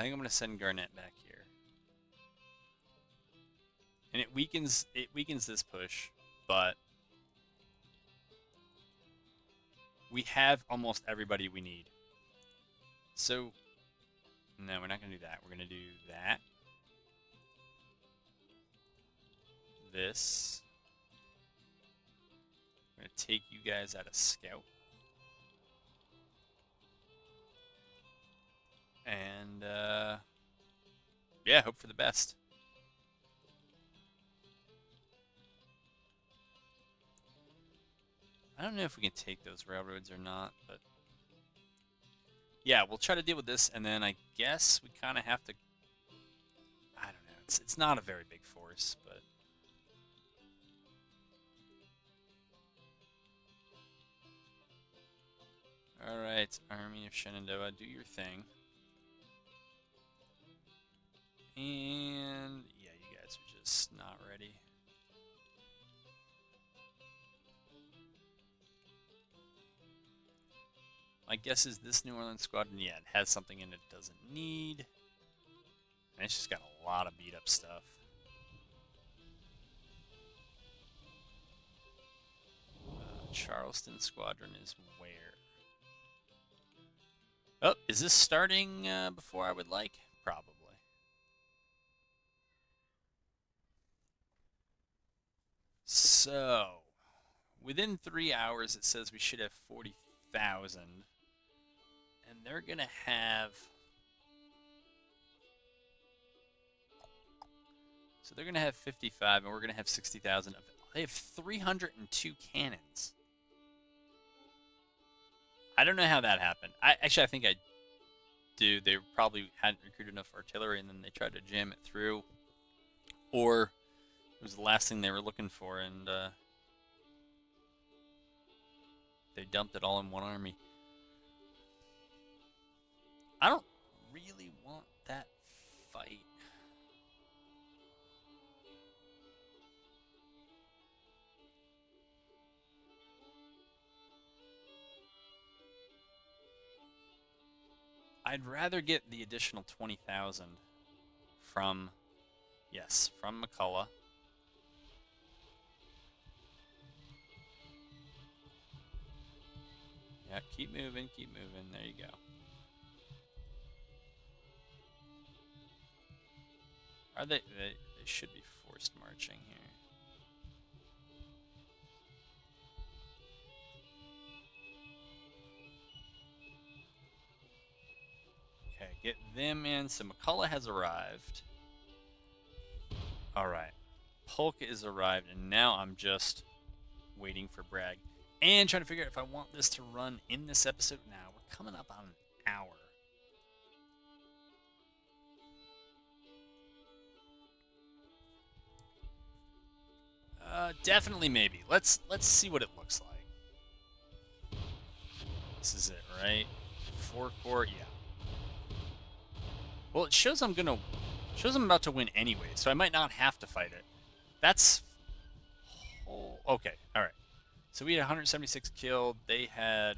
I think I'm going to send Garnett back here. And it weakens this push, but we have almost everybody we need. So, no, we're not going to do that. We're going to do that. This. I'm going to take you guys out of scout. And, yeah, hope for the best. I don't know if we can take those railroads or not, but yeah, we'll try to deal with this, and then I guess we kind of have to. I don't know. It's not a very big force, but all right, Army of Shenandoah, do your thing. And yeah, you guys are just not ready. My guess is this New Orleans squadron, yeah, it has something in it doesn't need. And it's just got a lot of beat up stuff. Charleston squadron is where? Oh, is this starting before I would like? Probably. So, within 3 hours, it says we should have 40,000. And they're going to have... So they're going to have 55, and we're going to have 60,000 of it. They have 302 cannons. I don't know how that happened. I think I do. They probably hadn't recruited enough artillery, and then they tried to jam it through. Or it was the last thing they were looking for, and they dumped it all in one army. I don't really want that fight. I'd rather get the additional 20,000 from, yes, from McCullough. Yeah, keep moving, keep moving. There you go. Are they should be forced marching here. Okay, get them in. So McCullough has arrived. Alright. Polk is arrived, and now I'm just waiting for Bragg. And trying to figure out if I want this to run in this episode now. We're coming up on an hour. Definitely maybe. Let's see what it looks like. This is it, right? 4-corps, yeah. Well, it shows I'm about to win anyway, so I might not have to fight it. That's okay. All right. So we had 176 killed. They had,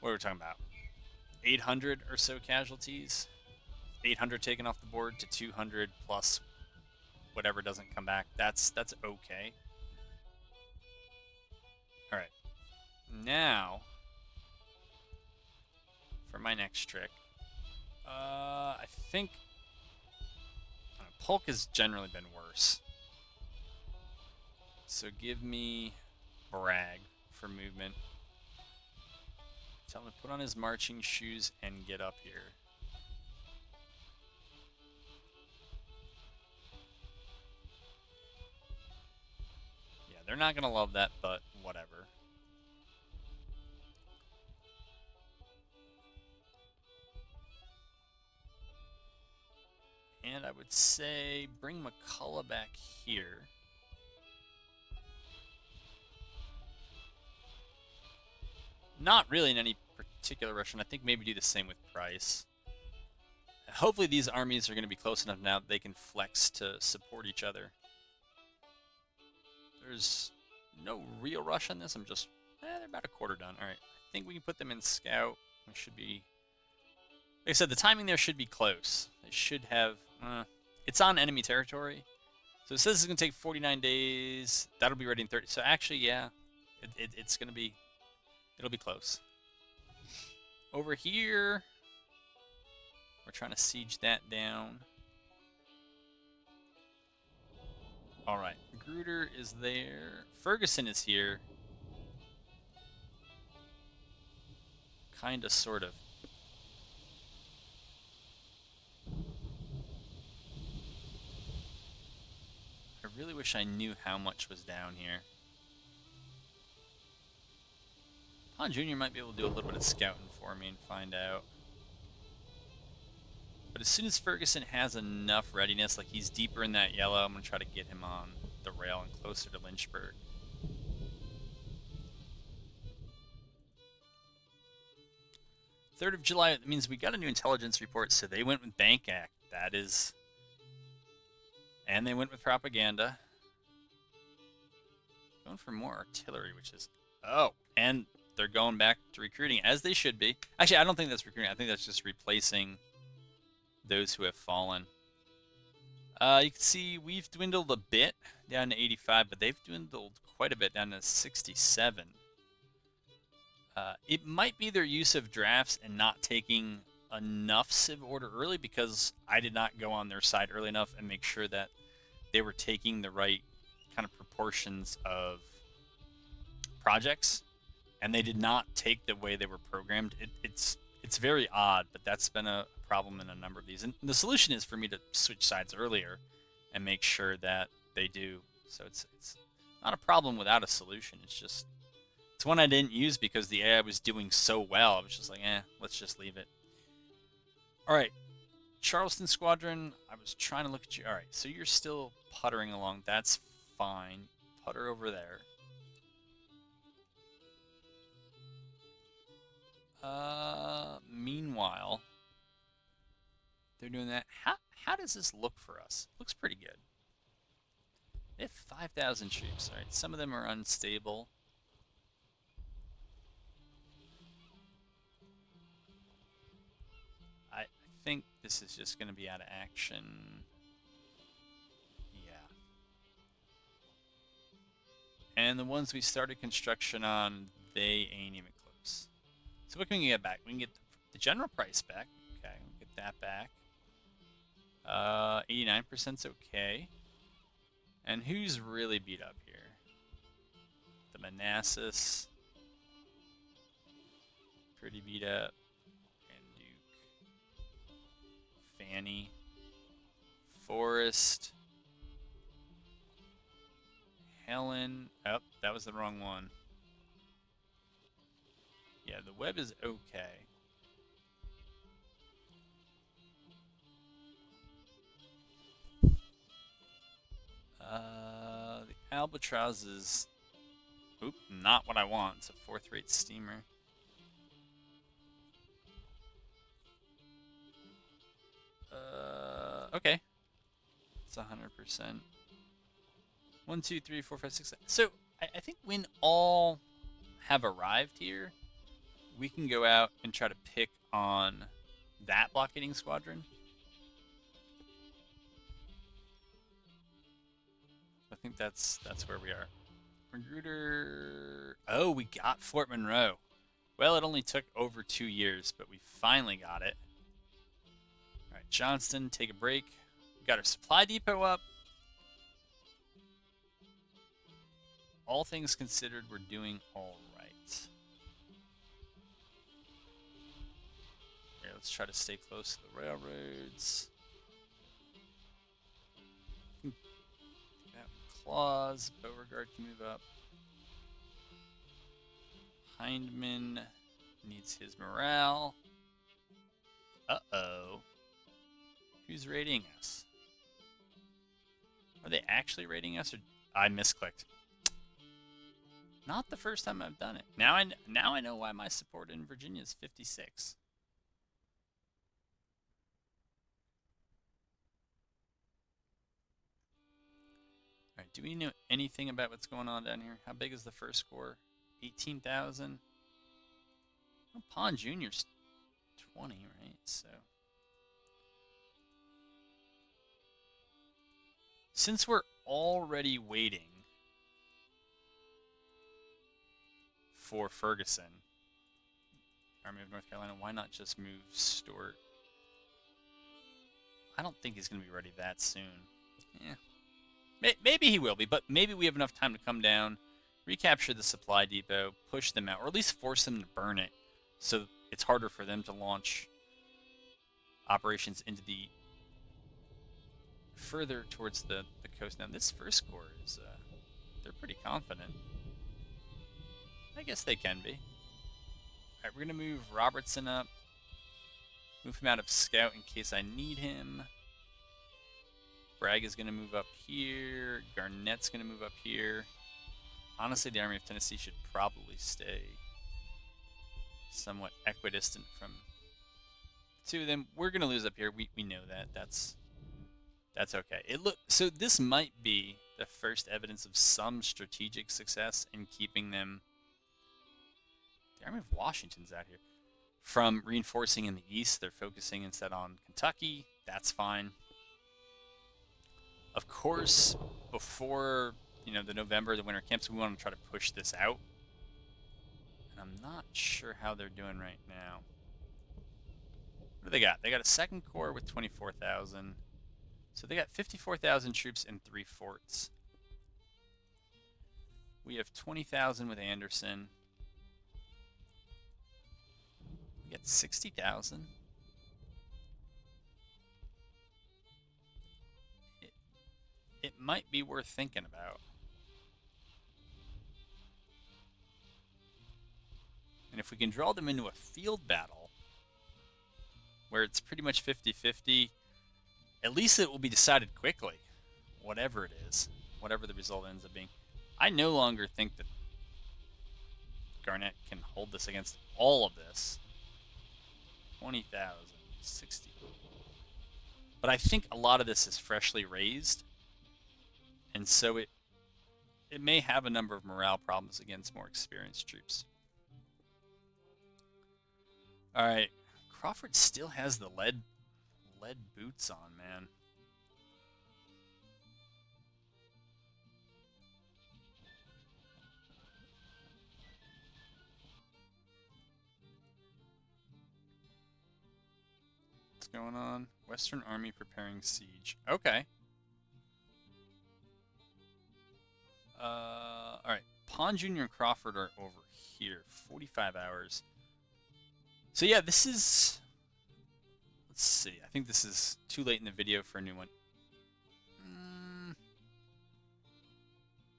what are we talking about? 800 or so casualties. 800 taken off the board to 200 plus whatever doesn't come back. That's okay. All right. Now for my next trick. I think Polk has generally been worse. So give me Bragg for movement. Tell him to put on his marching shoes and get up here. Yeah, they're not going to love that, but whatever. And I would say bring McCullough back here. Not really in any particular rush, and I think maybe do the same with Price. Hopefully these armies are going to be close enough now that they can flex to support each other. There's no real rush on this. I'm just, they're about a quarter done. All right, I think we can put them in scout. We should be Like I said, the timing there should be close. They should have... it's on enemy territory. So it says it's going to take 49 days. That'll be ready in 30. So actually, yeah, it's going to be... It'll be close. Over here, we're trying to siege that down. Alright, Magruder is there. Ferguson is here. Kinda, sort of. I really wish I knew how much was down here. Pond Jr. might be able to do a little bit of scouting for me and find out. But as soon as Ferguson has enough readiness, like he's deeper in that yellow, I'm going to try to get him on the rail and closer to Lynchburg. July 3rd, it means we got a new intelligence report, so they went with Bank Act. That is... And they went with propaganda. Going for more artillery, which is... Oh, and they're going back to recruiting, as they should be. Actually, I don't think that's recruiting. I think that's just replacing those who have fallen. You can see we've dwindled a bit down to 85, but they've dwindled quite a bit down to 67. It might be their use of drafts and not taking enough civ order early, because I did not go on their side early enough and make sure that they were taking the right kind of proportions of projects, and they did not take the way they were programmed. It's very odd, but that's been a problem in a number of these. And the solution is for me to switch sides earlier and make sure that they do. So it's not a problem without a solution. It's just, it's one I didn't use because the AI was doing so well. I was just like, let's just leave it. All right, Charleston Squadron, I was trying to look at you. All right, so you're still puttering along. That's fine. Putter over there. Meanwhile, they're doing that. How does this look for us? Looks pretty good. They have 5,000 troops. All right, some of them are unstable. I think this is just going to be out of action. Yeah. And the ones we started construction on, they ain't even close. So what can we get back? We can get the general price back. Okay, we'll get that back. 89%'s okay. And who's really beat up here? The Manassas. Pretty beat up. And Duke. Fanny. Forest. Helen. Oh, that was the wrong one. Yeah, the web is okay. The Albatross is... Oop, not what I want. It's a fourth-rate steamer. Okay. It's 100%. 1, 2, 3, 4, 5, 6. So, I think when all have arrived here, we can go out and try to pick on that blockading squadron. I think that's where we are. Magruder. Oh, we got Fort Monroe. Well, it only took over 2 years, but we finally got it. All right, Johnston, take a break. We got our supply depot up. All things considered, we're doing all right. Here, let's try to stay close to the railroads. Claws, Beauregard can move up. Hindman needs his morale. Uh-oh. Who's raiding us? Are they actually raiding us, or I misclicked? Not the first time I've done it. Now I know why my support in Virginia is 56. Alright, do we know anything about what's going on down here? How big is the first score? 18,000? Well, Pond Jr.'s 20, right? So since we're already waiting for Ferguson, Army of North Carolina, why not just move Stuart? I don't think he's going to be ready that soon. Yeah. Maybe he will be, but maybe we have enough time to come down, recapture the supply depot, push them out, or at least force them to burn it so it's harder for them to launch operations into the further towards the coast. Now, this first corps is, they're pretty confident. I guess they can be. All right, we're going to move Robertson up. Move him out of scout in case I need him. Bragg is going to move up here. Garnett's going to move up here. Honestly, the Army of Tennessee should probably stay somewhat equidistant from the two of them. We're going to lose up here. We know that. That's okay. So this might be the first evidence of some strategic success in keeping them. The Army of Washington's out here. From reinforcing in the east, they're focusing instead on Kentucky. That's fine. Of course, before the November, the winter camps, we want to try to push this out. And I'm not sure how they're doing right now. What do they got? They got a second corps with 24,000. So they got 54,000 troops in 3 forts. We have 20,000 with Anderson. We got 60,000. It might be worth thinking about. And if we can draw them into a field battle, where it's pretty much 50-50, at least it will be decided quickly, whatever it is, whatever the result ends up being. I no longer think that Garnett can hold this against all of this. 20,000, 60. But I think a lot of this is freshly raised, and so it may have a number of morale problems against more experienced troops. All right, Crawford still has the lead boots on, man. What's going on? Western Army preparing siege. Okay. All right. Pond Jr. and Crawford are over here. 45 hours. So yeah, this is. Let's see. I think this is too late in the video for a new one. I'm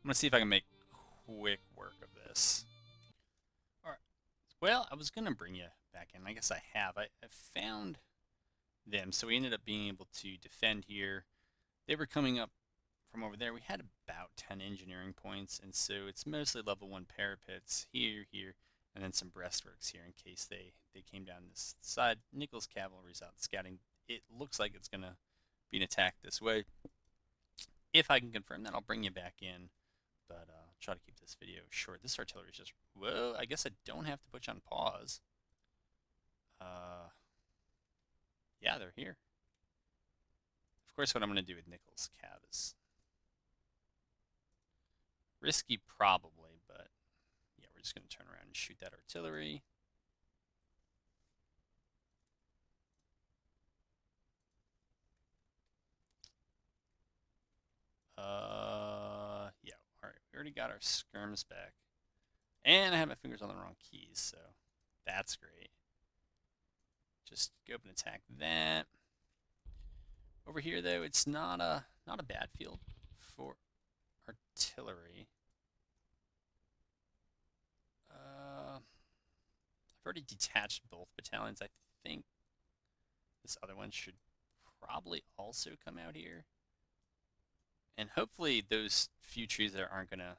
gonna see if I can make quick work of this. All right. Well, I was gonna bring you back in. I guess I have. I found them, so we ended up being able to defend here. They were coming up from over there. We had about 10 engineering points, and so it's mostly level 1 parapets here, and then some breastworks here in case they came down this side. Nichols cavalry's out scouting. It looks like it's going to be an attack this way. If I can confirm that, I'll bring you back in, but I'll try to keep this video short. This artillery is just, whoa, I guess I don't have to put you on pause. Yeah, they're here. Of course, what I'm going to do with Nichols Cav is risky, probably, but yeah, we're just going to turn around and shoot that artillery. Yeah, all right, we already got our skirms back. And I have my fingers on the wrong keys, so that's great. Just go up and attack that. Over here, though, it's not a bad field for artillery. I've already detached both battalions. I think this other one should probably also come out here. And hopefully those few trees there aren't going to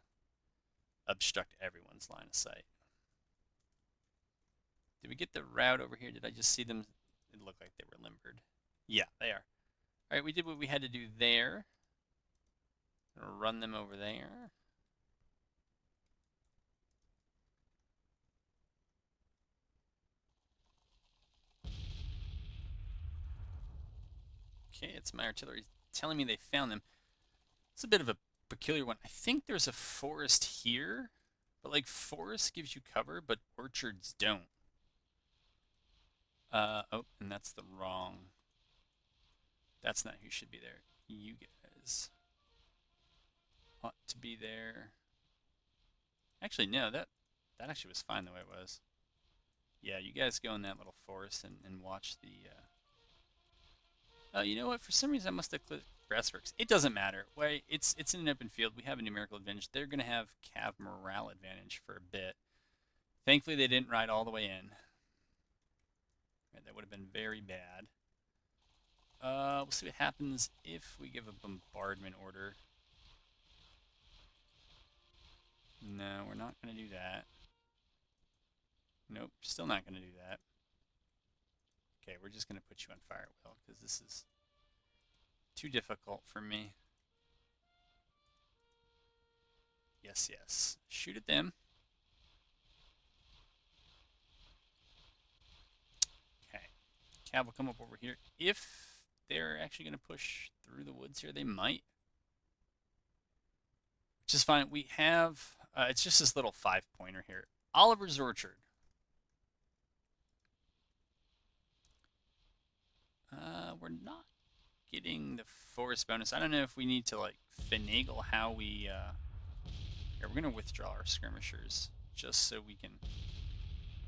obstruct everyone's line of sight. Did we get the route over here? Did I just see them? It looked like they were limbered. Yeah, they are. All right, we did what we had to do there. Run them over there. Okay, it's my artillery telling me they found them. It's a bit of a peculiar one. I think there's a forest here, but like forest gives you cover, but orchards don't. Oh, and that's the wrong. That's not who should be there. You guys ought to be there. Actually, no, that actually was fine the way it was. Yeah, you guys go in that little forest and watch the. You know what? For some reason, I must have clicked breastworks. It doesn't matter. Wait, it's in an open field. We have a numerical advantage. They're gonna have cav morale advantage for a bit. Thankfully, they didn't ride all the way in. Right, that would have been very bad. We'll see what happens if we give a bombardment order. No, we're not going to do that. Nope, still not going to do that. Okay, we're just going to put you on fire, Will, because this is too difficult for me. Yes, yes. Shoot at them. Okay. Cav will come up over here. If they're actually going to push through the woods here, they might. Which is fine. We have... it's just this little 5-pointer here. Oliver's Orchard. We're not getting the forest bonus. I don't know if we need to like finagle how we here, we're gonna withdraw our skirmishers just so we can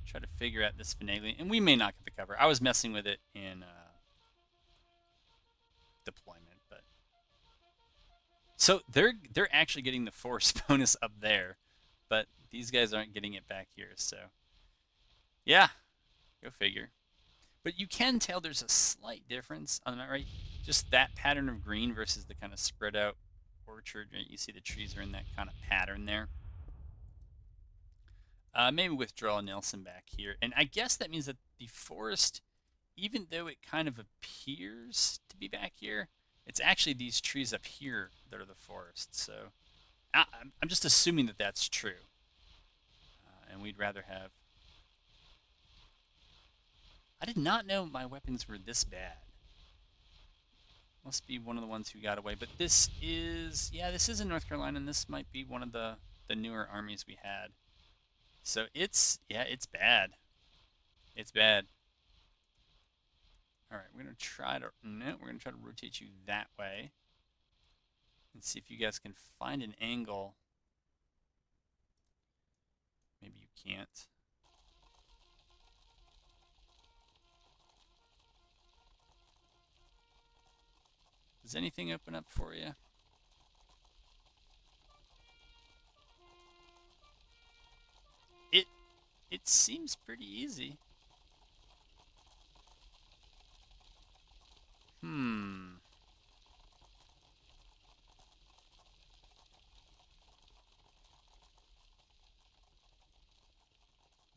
try to figure out this finagling, and we may not get the cover. I was messing with it in deployment, but so they're actually getting the forest bonus up there, but these guys aren't getting it back here. So yeah, go figure. But you can tell there's a slight difference on the map, right? Just that pattern of green versus the kind of spread out orchard. Right? You see the trees are in that kind of pattern there. Maybe withdraw Nelson back here. And I guess that means that the forest, even though it kind of appears to be back here, it's actually these trees up here that are the forest. So I'm just assuming that that's true. And we'd rather have... I did not know my weapons were this bad. Must be one of the ones who got away. But this is... Yeah, this is in North Carolina, and this might be one of the newer armies we had. So it's... Yeah, it's bad. It's bad. Alright, we're going to try to... No, we're going to try to rotate you that way. And see if you guys can find an angle. Maybe you can't. Does anything open up for you? It seems pretty easy.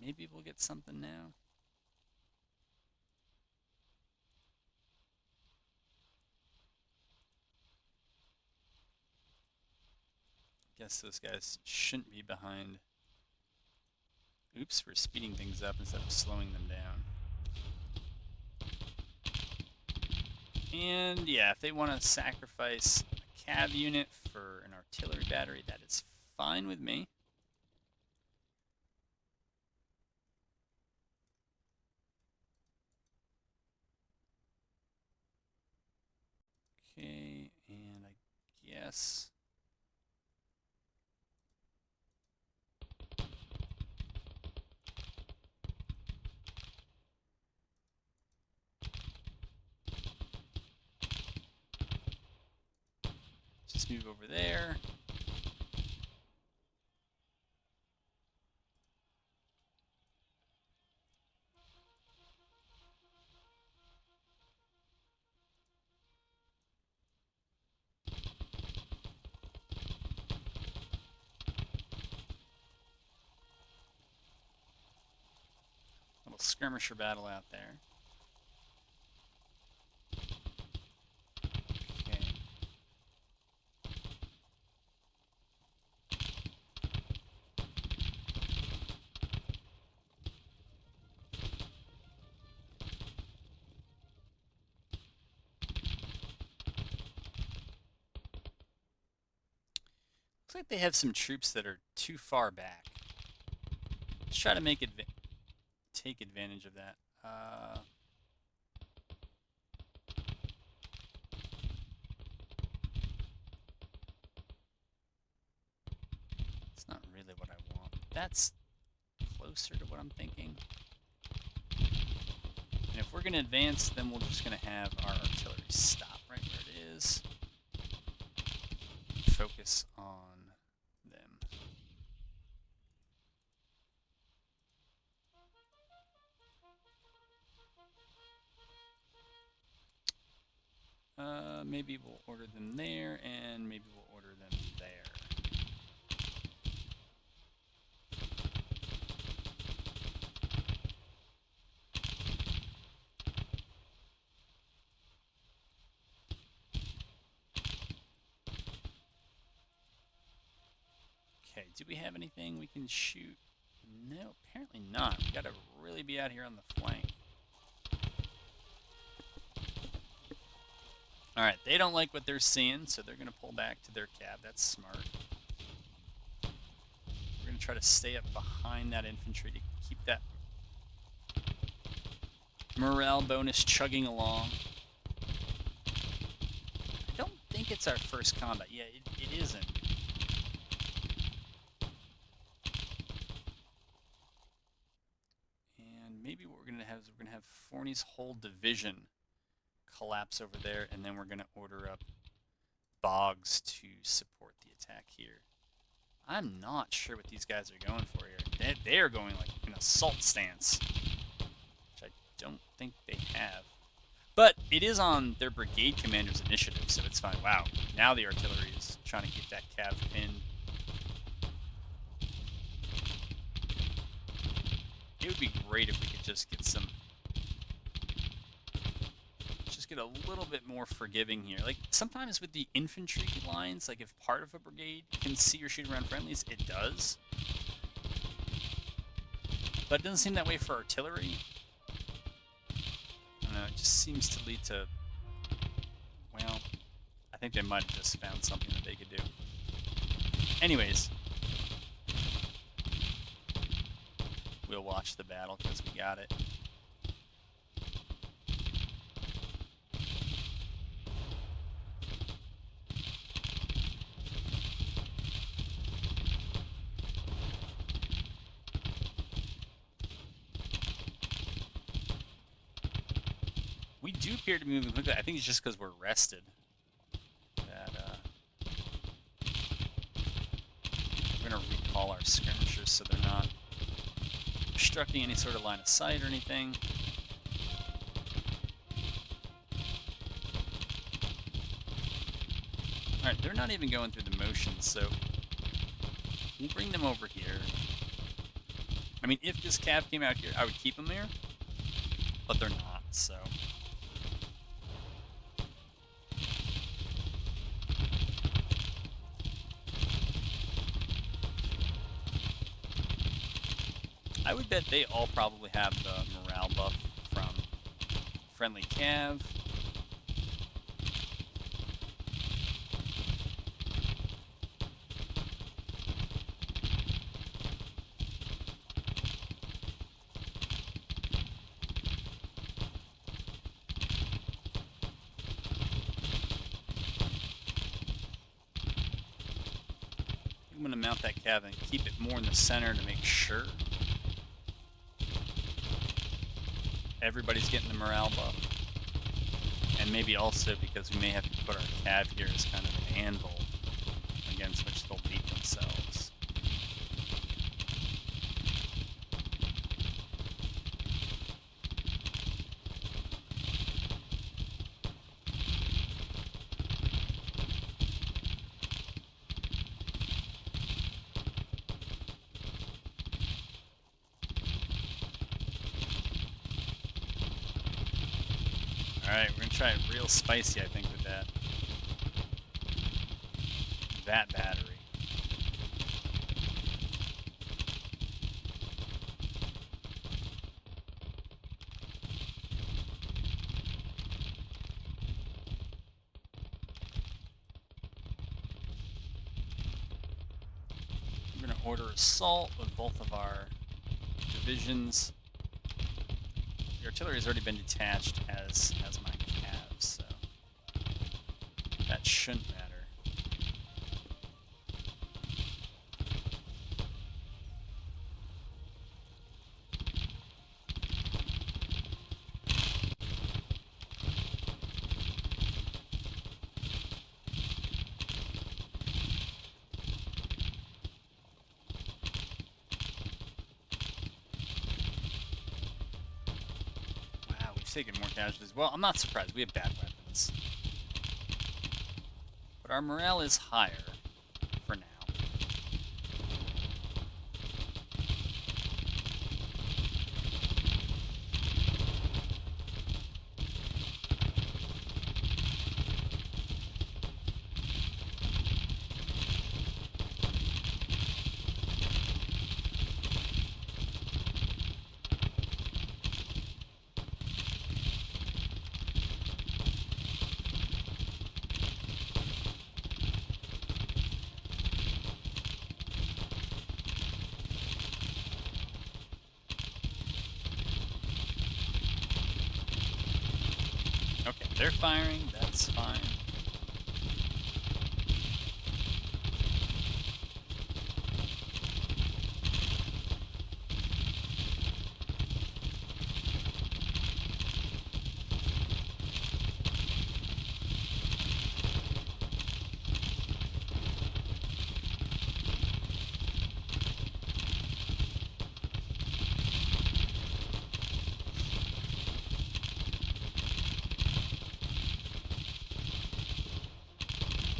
Maybe we'll get something now. Guess those guys shouldn't be behind. Oops, we're speeding things up instead of slowing them down. And yeah, if they want to sacrifice a cav unit for an artillery battery, that is fine with me. Okay, and I guess... just move over there. Little skirmisher battle out there. Okay. Looks like they have some troops that are too far back. Let's try to take advantage of that. It's not really what I want. That's closer to what I'm thinking. And if we're going to advance, then we're just going to have our artillery stop right where it is. Focus on them. Maybe we'll order them there, and maybe we'll order them there. Okay, do we have anything we can shoot? No, apparently not. We gotta really be out here on the flank. Alright, they don't like what they're seeing, so they're gonna pull back to their cab. That's smart. We're gonna try to stay up behind that infantry to keep that morale bonus chugging along. I don't think it's our first combat. Yeah, it isn't. And maybe what we're gonna have is we're gonna have Forney's whole division collapse over there, and then we're gonna order up Boggs to support the attack here. I'm not sure what these guys are going for here. They are going like an assault stance, which I don't think they have. But it is on their brigade commander's initiative, so it's fine. Wow, now the artillery is trying to keep that cav pinned. It would be great if we could just get get a little bit more forgiving here. Like, sometimes with the infantry lines, like if part of a brigade can see or shoot around friendlies, it does. But it doesn't seem that way for artillery. I don't know, it just seems to lead to, well, I think they might have just found something that they could do. Anyways, we'll watch the battle because we got it. We do appear to be moving quickly. I think it's just because we're rested. That we're going to recall our skirmishers so they're not obstructing any sort of line of sight or anything. Alright, they're not even going through the motions, so we'll bring them over here. I mean, if this cav came out here, I would keep them there, but they're not, so... I would bet they all probably have the morale buff from friendly cav. I'm going to mount that cav and keep it more in the center to make sure everybody's getting the morale buff. And maybe also because we may have to put our cav here as kind of an anvil against which they'll beat themselves. Alright, we're going to try it real spicy, I think, with that battery. order assault with both of our divisions. The artillery has already been detached, as my calves, so that shouldn't matter. Taking more casualties. Well, I'm not surprised. We have bad weapons. But our morale is higher for now. Okay, they're firing. That's fine.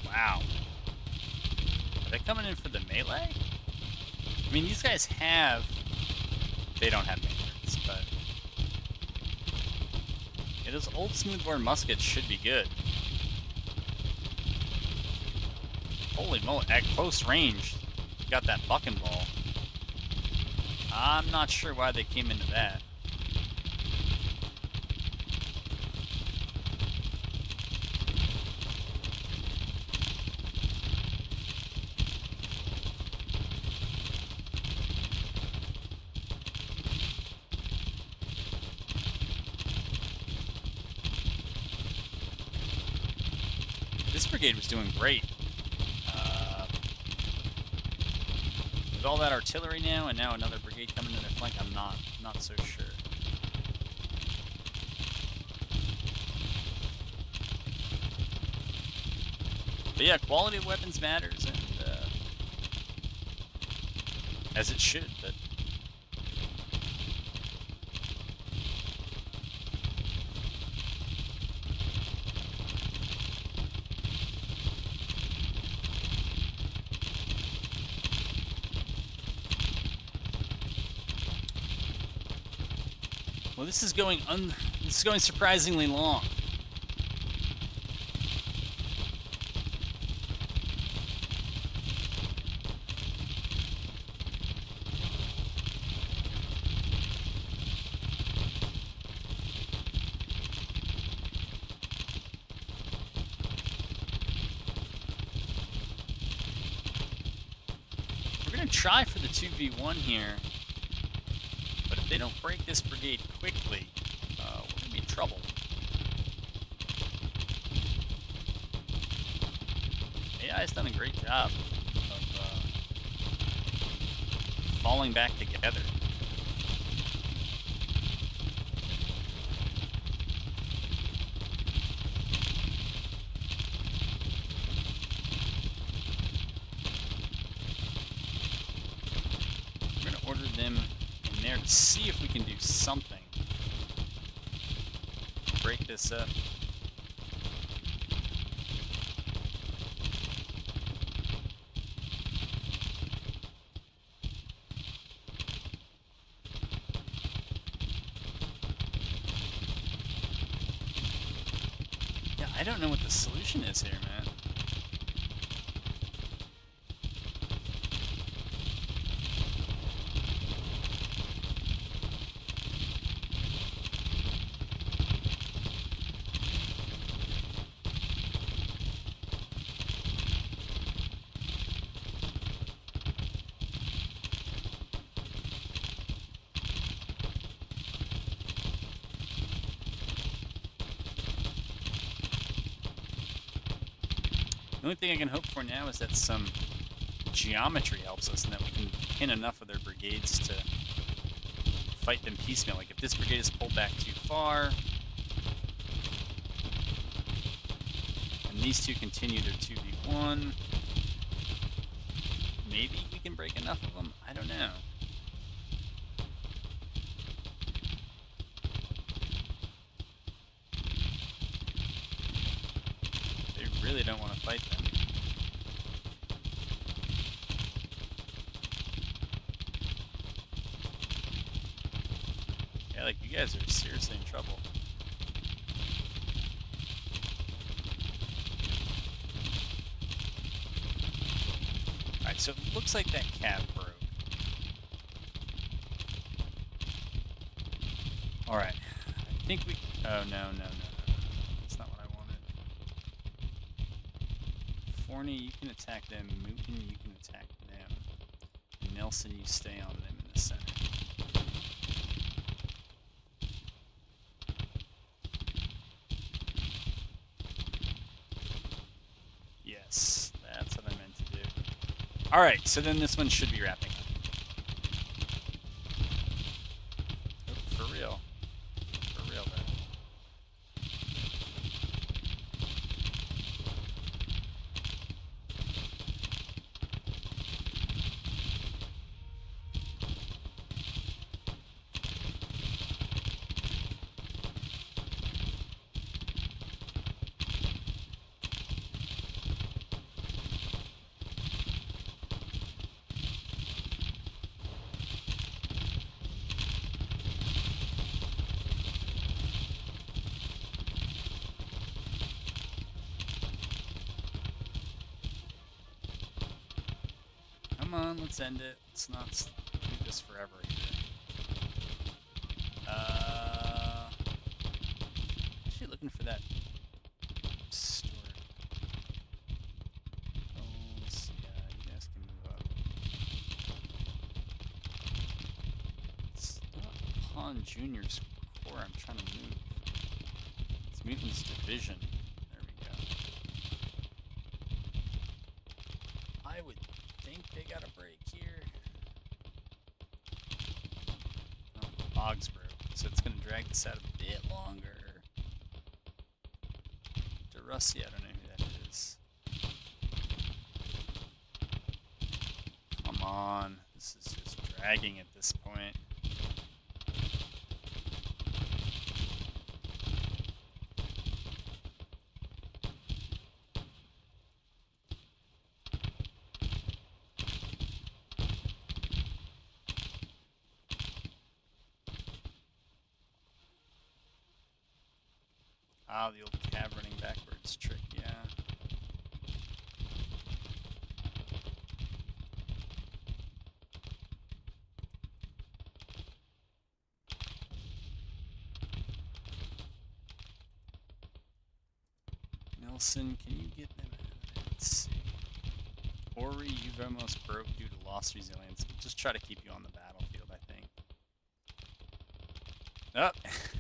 Wow. Are they coming in for the melee? I mean, these guys have... They don't have melees, but... Yeah, those old smoothbore muskets should be good. Holy moly, at close range, you got that bucking ball. I'm not sure why they came into that. This brigade was doing great. With all that artillery now, and now another brigade coming to their flank, I'm not so sure. But yeah, quality of weapons matters, and as it should. But well, this is going surprisingly long. We're gonna try for the 2v1 here. But if they don't break this brigade quickly, we're going to be in trouble. AI's done a great job of falling back together. We're going to order them there to see if we can do something to break this up. Yeah, I don't know what the solution is here, man. only thing I can hope for now is that some geometry helps us and that we can pin enough of their brigades to fight them piecemeal. Like if this brigade is pulled back too far, and these two continue their 2v1, maybe we can break enough of them? I don't know. They really don't want to fight them. Yeah, like you guys are seriously in trouble. Alright, so it looks like that cab broke. Alright, I think we... Oh, no. That's not what I wanted. Forney, you can attack them. Mooten, you can attack them. Nelson, you stay on them in the center. Yes, that's what I meant to do. Alright, so then this one should be wrapping up. Oh, for real. For real, though. Come on, let's end it. Let's not do this forever here. Actually looking for that story. Goals, yeah, you guys can move up. It's not Pawn Junior's core I'm trying to move. It's Mutant's division. There we go. I would think they got a break here. Oh, Boggs broke, so it's going to drag this out a bit longer. DeRussi, I don't know who that is. Come on, this is just dragging at this point. Ah, the old cab running backwards trick, yeah. Nelson, can you get them out of there? Let's see. Ori, you've almost broke due to lost resilience. We'll just try to keep you on the battlefield, I think. Oh,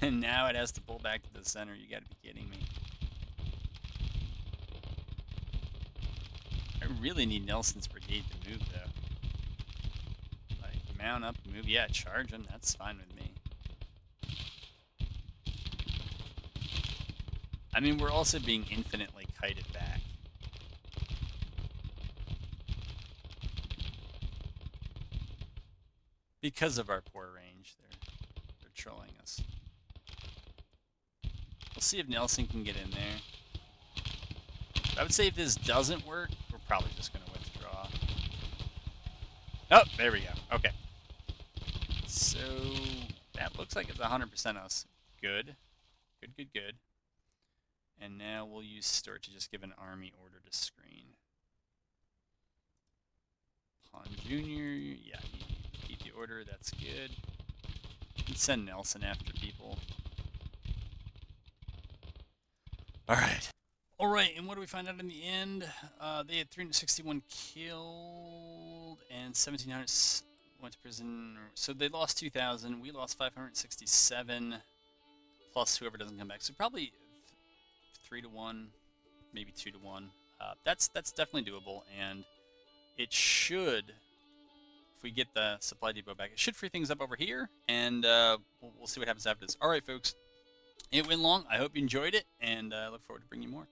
and now it has to pull back to the center. You gotta be kidding me. I really need Nelson's brigade to move, though. Like, mount up, move. Yeah, charge him. That's fine with me. I mean, we're also being infinitely kited back. Because of our poor range, they're trolling us. We'll see if Nelson can get in there. I would say if this doesn't work, we're probably just going to withdraw. Oh, there we go. Okay. So, that looks like it's 100% us. Good. Good. And now we'll use Stewart to just give an army order to screen. Pawn Junior, yeah, you keep the order, that's good. And send Nelson after people. Alright. Alright, and what do we find out in the end? They had 361 killed and 1,700 went to prison. So they lost 2,000. We lost 567 plus whoever doesn't come back. So probably 3 to 1, maybe 2 to 1. That's definitely doable, and it should, if we get the supply depot back, it should free things up over here, and we'll see what happens after this. All right, folks, it went long. I hope you enjoyed it, and I look forward to bringing you more.